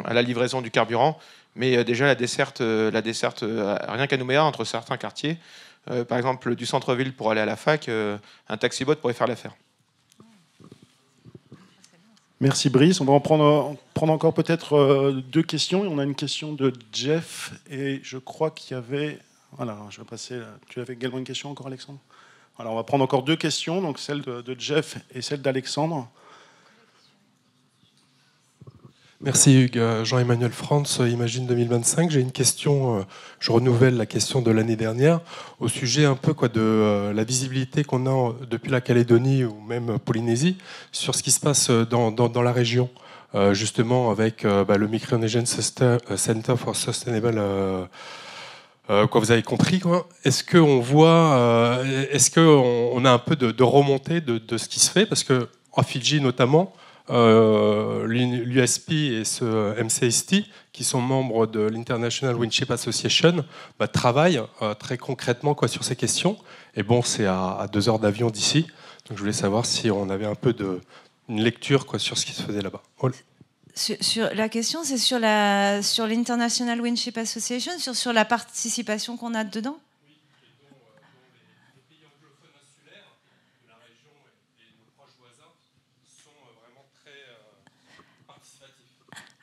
à la livraison du carburant, mais déjà la desserte rien qu'à Nouméa, entre certains quartiers, par exemple du centre-ville pour aller à la fac, un taxi-bot pourrait faire l'affaire. Merci Brice. On va en prendre encore peut-être 2 questions. On a une question de Jeff et je crois qu'il y avait... Voilà, je vais passer... Tu avais également une question encore, Alexandre? Voilà, on va prendre encore 2 questions, donc celle de Jeff et celle d'Alexandre. Merci Hugues. Jean-Emmanuel France, Imagine 2025. J'ai une question, je renouvelle la question de l'année dernière, au sujet un peu de la visibilité qu'on a depuis la Calédonie ou même Polynésie sur ce qui se passe dans la région, justement avec le Micronesian Center for Sustainable... vous avez compris, quoi. Est-ce qu'on voit, est-ce qu'on a un peu de remontée de ce qui se fait, parce que à Fidji notamment, l'USP et ce MCST, qui sont membres de l'International Windship Association, travaillent très concrètement sur ces questions. Et bon, c'est à 2 heures d'avion d'ici, donc je voulais savoir si on avait un peu une lecture sur ce qui se faisait là-bas. Sur la question, c'est sur l'International Windship Association, sur la participation qu'on a dedans. Oui, les pays anglophones insulaires de la région et nos proches voisins sont vraiment très participatifs.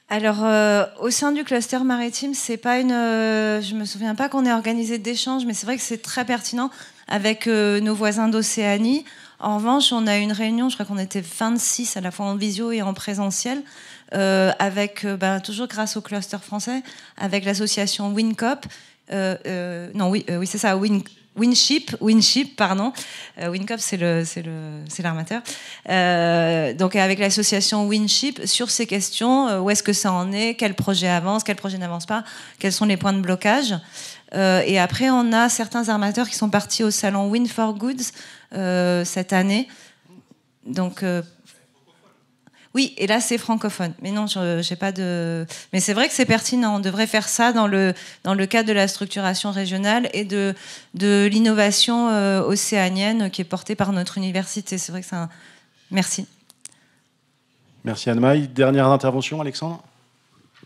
Alors, au sein du cluster maritime, c'est pas je me souviens pas qu'on ait organisé d'échanges, mais c'est vrai que c'est très pertinent avec nos voisins d'Océanie. En revanche, on a eu une réunion, je crois qu'on était 26 à la fois en visio et en présentiel, avec, toujours grâce au cluster français, avec l'association WinCop. Oui, c'est ça, Windship, pardon. WinCop, c'est l'armateur. Donc, avec l'association Windship, sur ces questions, où est-ce que ça en est, quel projet avance, quel projet n'avance pas, quels sont les points de blocage. Et après, on a certains armateurs qui sont partis au salon Wind for Goods cette année. Donc, oui, et là, c'est francophone. Mais non, j'ai pas de... Mais c'est vrai que c'est pertinent. On devrait faire ça dans le cadre de la structuration régionale et de l'innovation océanienne qui est portée par notre université. C'est vrai que c'est un... Merci. Merci Anne-Maï. Dernière intervention, Alexandre?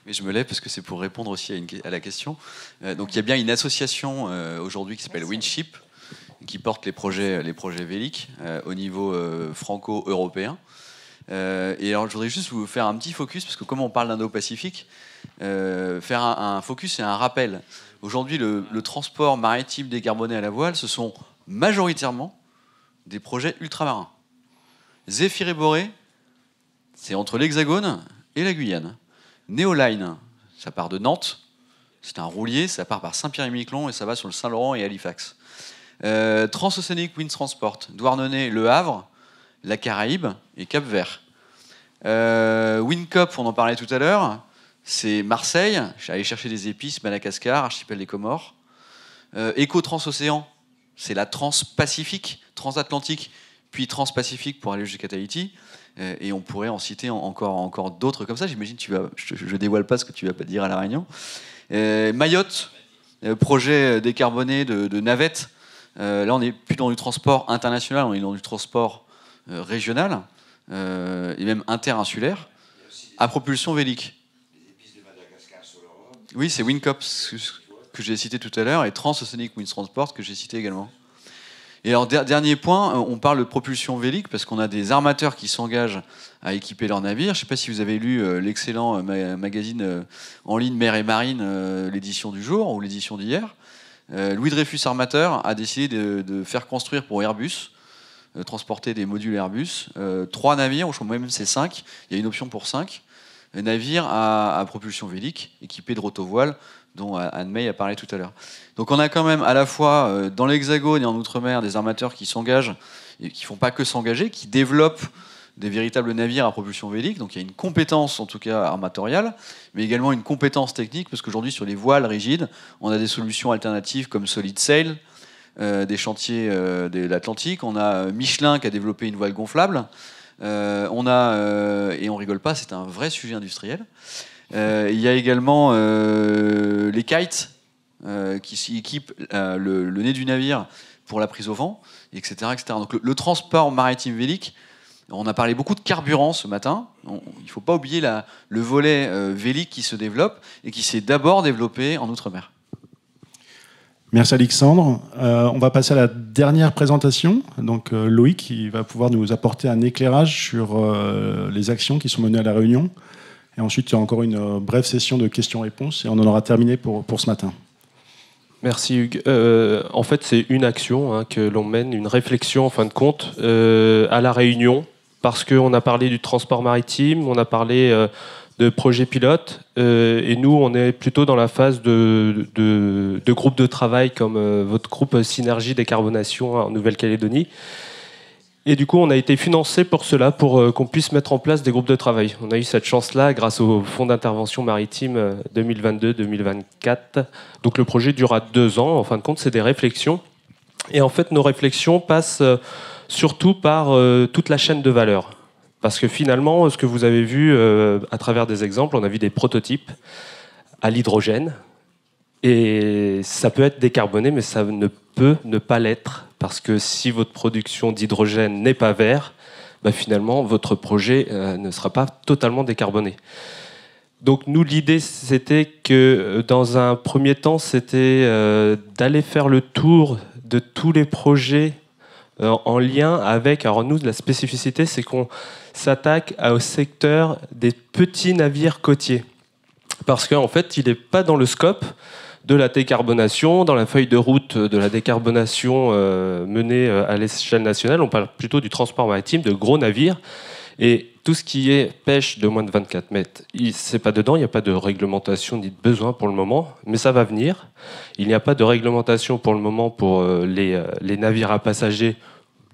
Mais je me lève parce que c'est pour répondre aussi à la question. Donc il y a bien une association aujourd'hui qui s'appelle Windship, qui porte les projets véliques au niveau franco-européen. Et alors je voudrais juste vous faire un petit focus, parce que comme on parle d'Indo-Pacifique, faire un focus et un rappel. Aujourd'hui, le transport maritime décarboné à la voile, ce sont majoritairement des projets ultramarins. Zéphyr et Boré, c'est entre l'Hexagone et la Guyane. Neoline, ça part de Nantes C'est un roulier, ça part par Saint-Pierre-et-Miquelon et ça va sur le Saint-Laurent et Halifax. Transoceanic Wind Transport, Douarnenez, Le Havre, la Caraïbe et Cap-Vert. Windcop, on en parlait tout à l'heure, c'est Marseille, je suis allé chercher des épices, Madagascar, archipel des Comores. Eco Transocéan, c'est la Transpacifique, transatlantique, puis Transpacifique pour aller jusqu'à Tahiti. Et on pourrait en citer encore d'autres comme ça. J'imagine je dévoile pas ce que tu vas pas dire à La Réunion. Mayotte, projet décarboné de navettes. Là, on n'est plus dans du transport international, on est dans du transport régional et même interinsulaire à propulsion vélique. Oui, c'est Windcop que j'ai cité tout à l'heure et Transoceanic Wind Transport que j'ai cité également. Et alors, dernier point, on parle de propulsion vélique parce qu'on a des armateurs qui s'engagent à équiper leurs navires. Je ne sais pas si vous avez lu l'excellent magazine en ligne Mer et Marine, l'édition du jour ou l'édition d'hier. Louis Dreyfus Armateur a décidé de faire construire pour Airbus, transporter des modules Airbus, 3 navires, ou je crois même c'est 5, il y a une option pour 5, navires à propulsion vélique, équipés de rotovoile, dont Anne May a parlé tout à l'heure. Donc on a quand même à la fois dans l'Hexagone et en Outre-mer des armateurs qui s'engagent, et qui ne font pas que s'engager, qui développent des véritables navires à propulsion vélique. Donc il y a une compétence en tout cas armatoriale, mais également une compétence technique, parce qu'aujourd'hui sur les voiles rigides, on a des solutions alternatives comme Solid Sail, des chantiers de l'Atlantique. On a Michelin qui a développé une voile gonflable. On a, et on rigole pas, c'est un vrai sujet industriel. Il y a également les kites qui équipent le nez du navire pour la prise au vent, etc. etc. Donc le transport maritime vélique, on a parlé beaucoup de carburant ce matin. Il ne faut pas oublier le volet vélique qui se développe et qui s'est d'abord développé en Outre-mer. Merci Alexandre. On va passer à la dernière présentation. Donc Loïc qui va pouvoir nous apporter un éclairage sur les actions qui sont menées à La Réunion. Et ensuite, il y a encore une brève session de questions-réponses et on en aura terminé pour ce matin. Merci Hugues. En fait, c'est une action que l'on mène, une réflexion en fin de compte à La Réunion, parce qu'on a parlé du transport maritime, on a parlé de projets pilotes, et nous, on est plutôt dans la phase de groupe de travail comme votre groupe Synergie Décarbonation en Nouvelle-Calédonie. Et du coup, on a été financé pour cela, pour qu'on puisse mettre en place des groupes de travail. On a eu cette chance-là grâce au Fonds d'intervention maritime 2022-2024. Donc le projet durera 2 ans. En fin de compte, c'est des réflexions. Et en fait, nos réflexions passent surtout par toute la chaîne de valeur. Parce que finalement, ce que vous avez vu à travers des exemples, on a vu des prototypes à l'hydrogène. Et ça peut être décarboné, mais ça ne peut ne pas l'être. Parce que si votre production d'hydrogène n'est pas vert, finalement, votre projet ne sera pas totalement décarboné. Donc nous, l'idée, c'était que dans un premier temps, c'était d'aller faire le tour de tous les projets en lien avec... Alors nous, la spécificité, c'est qu'on s'attaque au secteur des petits navires côtiers. Parce qu'en fait, il n'est pas dans le scope de la décarbonation, dans la feuille de route de la décarbonation menée à l'échelle nationale. On parle plutôt du transport maritime, de gros navires. Et tout ce qui est pêche de moins de 24 mètres, c'est pas dedans, il n'y a pas de réglementation ni de besoin pour le moment, mais ça va venir. Il n'y a pas de réglementation pour le moment pour les navires à passagers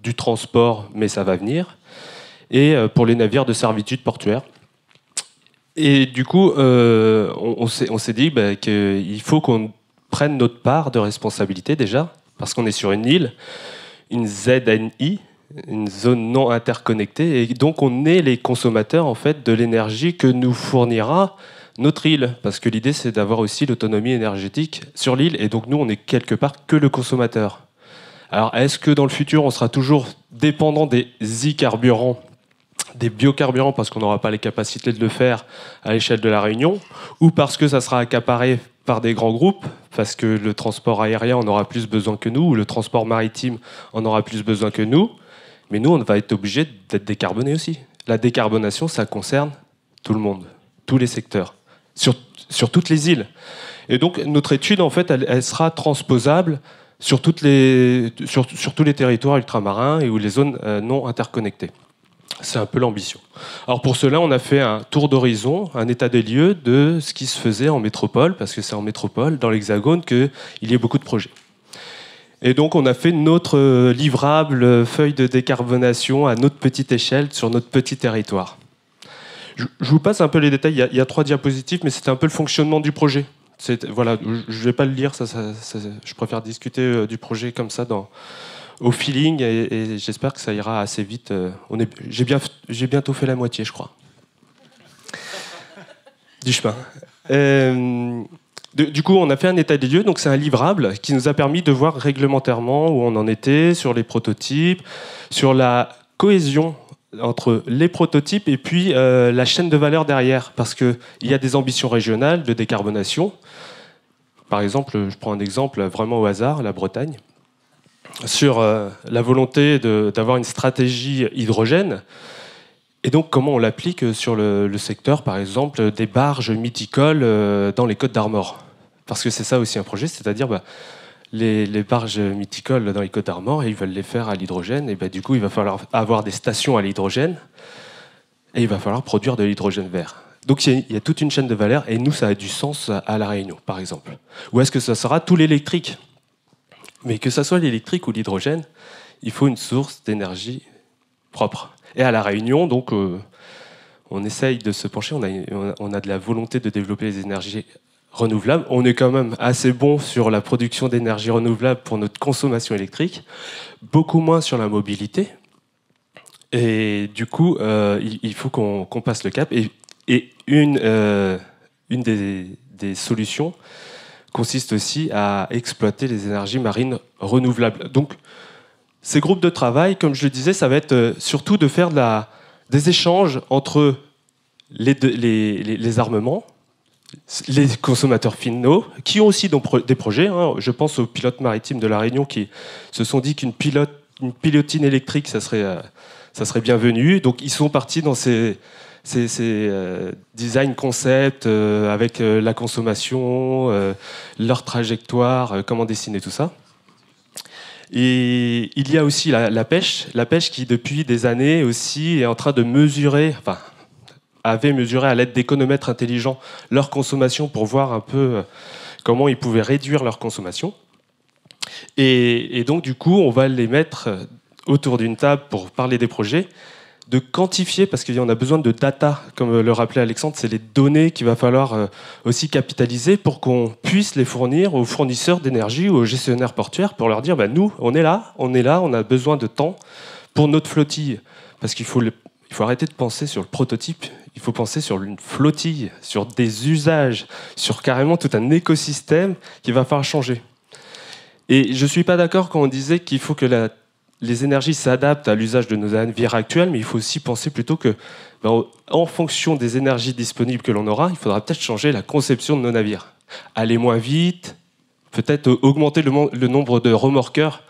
du transport, mais ça va venir. Et pour les navires de servitude portuaire. Et du coup, on s'est dit qu'il faut qu'on prenne notre part de responsabilité déjà, parce qu'on est sur une île, une ZNI, une zone non interconnectée, et donc on est les consommateurs en fait de l'énergie que nous fournira notre île, parce que l'idée c'est d'avoir aussi l'autonomie énergétique sur l'île, et donc nous on est quelque part que le consommateur. Alors est-ce que dans le futur on sera toujours dépendant des e-carburants, des biocarburants, parce qu'on n'aura pas les capacités de le faire à l'échelle de La Réunion, ou parce que ça sera accaparé par des grands groupes, parce que le transport aérien en aura plus besoin que nous, ou le transport maritime en aura plus besoin que nous, mais nous, on va être obligé d'être décarbonés aussi. La décarbonation, ça concerne tout le monde, tous les secteurs, sur toutes les îles. Et donc, notre étude, en fait, elle sera transposable sur tous les territoires ultramarins et ou les zones non interconnectées. C'est un peu l'ambition. Alors pour cela, on a fait un tour d'horizon, un état des lieux de ce qui se faisait en métropole, parce que c'est en métropole, dans l'Hexagone, qu'il y a beaucoup de projets. Et donc on a fait notre livrable feuille de décarbonation à notre petite échelle, sur notre petit territoire. Je vous passe un peu les détails, il y a 3 diapositives, mais c'était un peu le fonctionnement du projet. Voilà, je ne vais pas le lire, je préfère discuter du projet comme ça au feeling, et j'espère que ça ira assez vite. J'ai bientôt fait la moitié, je crois, du chemin. Du coup, on a fait un état des lieux, donc c'est un livrable qui nous a permis de voir réglementairement où on en était, sur les prototypes, sur la cohésion entre les prototypes et puis la chaîne de valeur derrière, parce qu'il y a des ambitions régionales de décarbonation. Par exemple, je prends un exemple vraiment au hasard, la Bretagne, sur la volonté d'avoir une stratégie hydrogène. Et donc, comment on l'applique sur le secteur, par exemple, des barges mythicoles dans les Côtes d'Armor. Parce que c'est ça aussi un projet, c'est-à-dire les barges mythicoles dans les Côtes d'Armor, ils veulent les faire à l'hydrogène, et du coup, il va falloir avoir des stations à l'hydrogène, et il va falloir produire de l'hydrogène vert. Donc, il y a toute une chaîne de valeur, et nous, ça a du sens à La Réunion, par exemple. Ou est-ce que ça sera tout l'électrique ? Mais que ça soit l'électrique ou l'hydrogène, il faut une source d'énergie propre. Et à La Réunion, donc, on essaye de se pencher, on a de la volonté de développer les énergies renouvelables. On est quand même assez bon sur la production d'énergie renouvelable pour notre consommation électrique, beaucoup moins sur la mobilité. Et du coup, il faut qu'on passe le cap. Et une des solutions consiste aussi à exploiter les énergies marines renouvelables. Donc, ces groupes de travail, comme je le disais, ça va être surtout de faire des échanges entre les armements, les consommateurs finaux, qui ont aussi des projets. Hein. Je pense aux pilotes maritimes de La Réunion qui se sont dit qu'une pilotine électrique, ça serait bienvenu. Donc, ils sont partis dans ces design concepts avec la consommation, leur trajectoire, comment dessiner tout ça. Et il y a aussi la pêche qui depuis des années aussi est en train de mesurer, avait mesuré à l'aide d'économètres intelligents leur consommation pour voir un peu comment ils pouvaient réduire leur consommation. Et donc du coup, on va les mettre autour d'une table pour parler des projets, de quantifier, parce qu'il y en a besoin de data, comme le rappelait Alexandre, c'est les données qu'il va falloir aussi capitaliser pour qu'on puisse les fournir aux fournisseurs d'énergie ou aux gestionnaires portuaires pour leur dire, nous, on est là, on a besoin de temps pour notre flottille. Parce qu'il faut arrêter de penser sur le prototype, il faut penser sur une flottille, sur des usages, sur carrément tout un écosystème qu'il va falloir changer. Et je ne suis pas d'accord quand on disait qu'il faut que les énergies s'adaptent à l'usage de nos navires actuels, mais il faut aussi penser plutôt que, en fonction des énergies disponibles que l'on aura, il faudra peut-être changer la conception de nos navires. Aller moins vite, peut-être augmenter le nombre de remorqueurs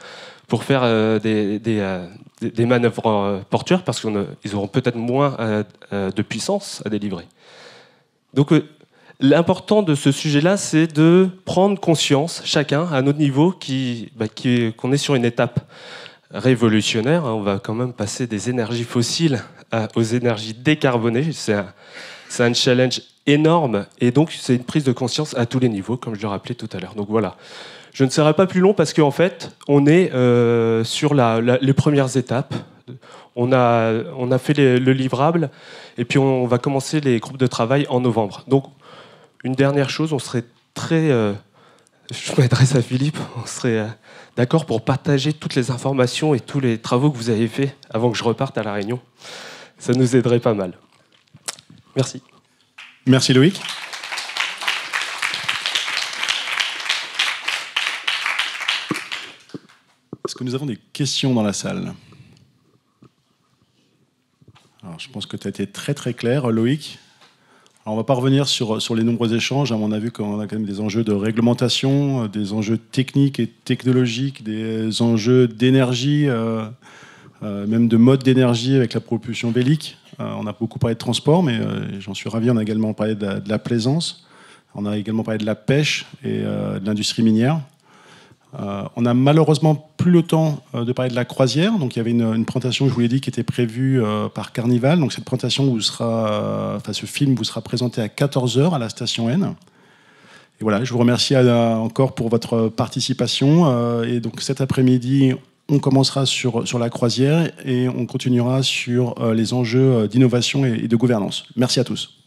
pour faire des manœuvres portuaires, parce qu'ils auront peut-être moins de puissance à délivrer. Donc l'important de ce sujet-là, c'est de prendre conscience, chacun, à notre niveau, qu'on est sur une étape révolutionnaire. On va quand même passer des énergies fossiles aux énergies décarbonées. C'est un challenge énorme, et donc c'est une prise de conscience à tous les niveaux, comme je le rappelais tout à l'heure. Donc voilà, je ne serai pas plus long parce qu'en fait, on est sur les premières étapes. On a fait le livrable, et puis on va commencer les groupes de travail en novembre. Donc une dernière chose, on serait très... je m'adresse à Philippe, on serait d'accord pour partager toutes les informations et tous les travaux que vous avez faits avant que je reparte à La Réunion. Ça nous aiderait pas mal. Merci. Merci Loïc. Est-ce que nous avons des questions dans la salle ? Alors, je pense que tu as été très très clair, Loïc. Alors, on ne va pas revenir sur les nombreux échanges. On a vu qu'on a quand même des enjeux de réglementation, des enjeux techniques et technologiques, des enjeux d'énergie, même de mode d'énergie avec la propulsion bélique. On a beaucoup parlé de transport, mais j'en suis ravi. On a également parlé de la plaisance. On a également parlé de la pêche et de l'industrie minière. On n'a malheureusement plus le temps de parler de la croisière. Donc, il y avait une présentation, je vous l'ai dit, qui était prévue par Carnival. Donc, cette présentation ce film vous sera présenté à 14h à la station N. Et voilà, je vous remercie encore pour votre participation. Et donc, cet après-midi, on commencera sur la croisière et on continuera sur les enjeux d'innovation et de gouvernance. Merci à tous.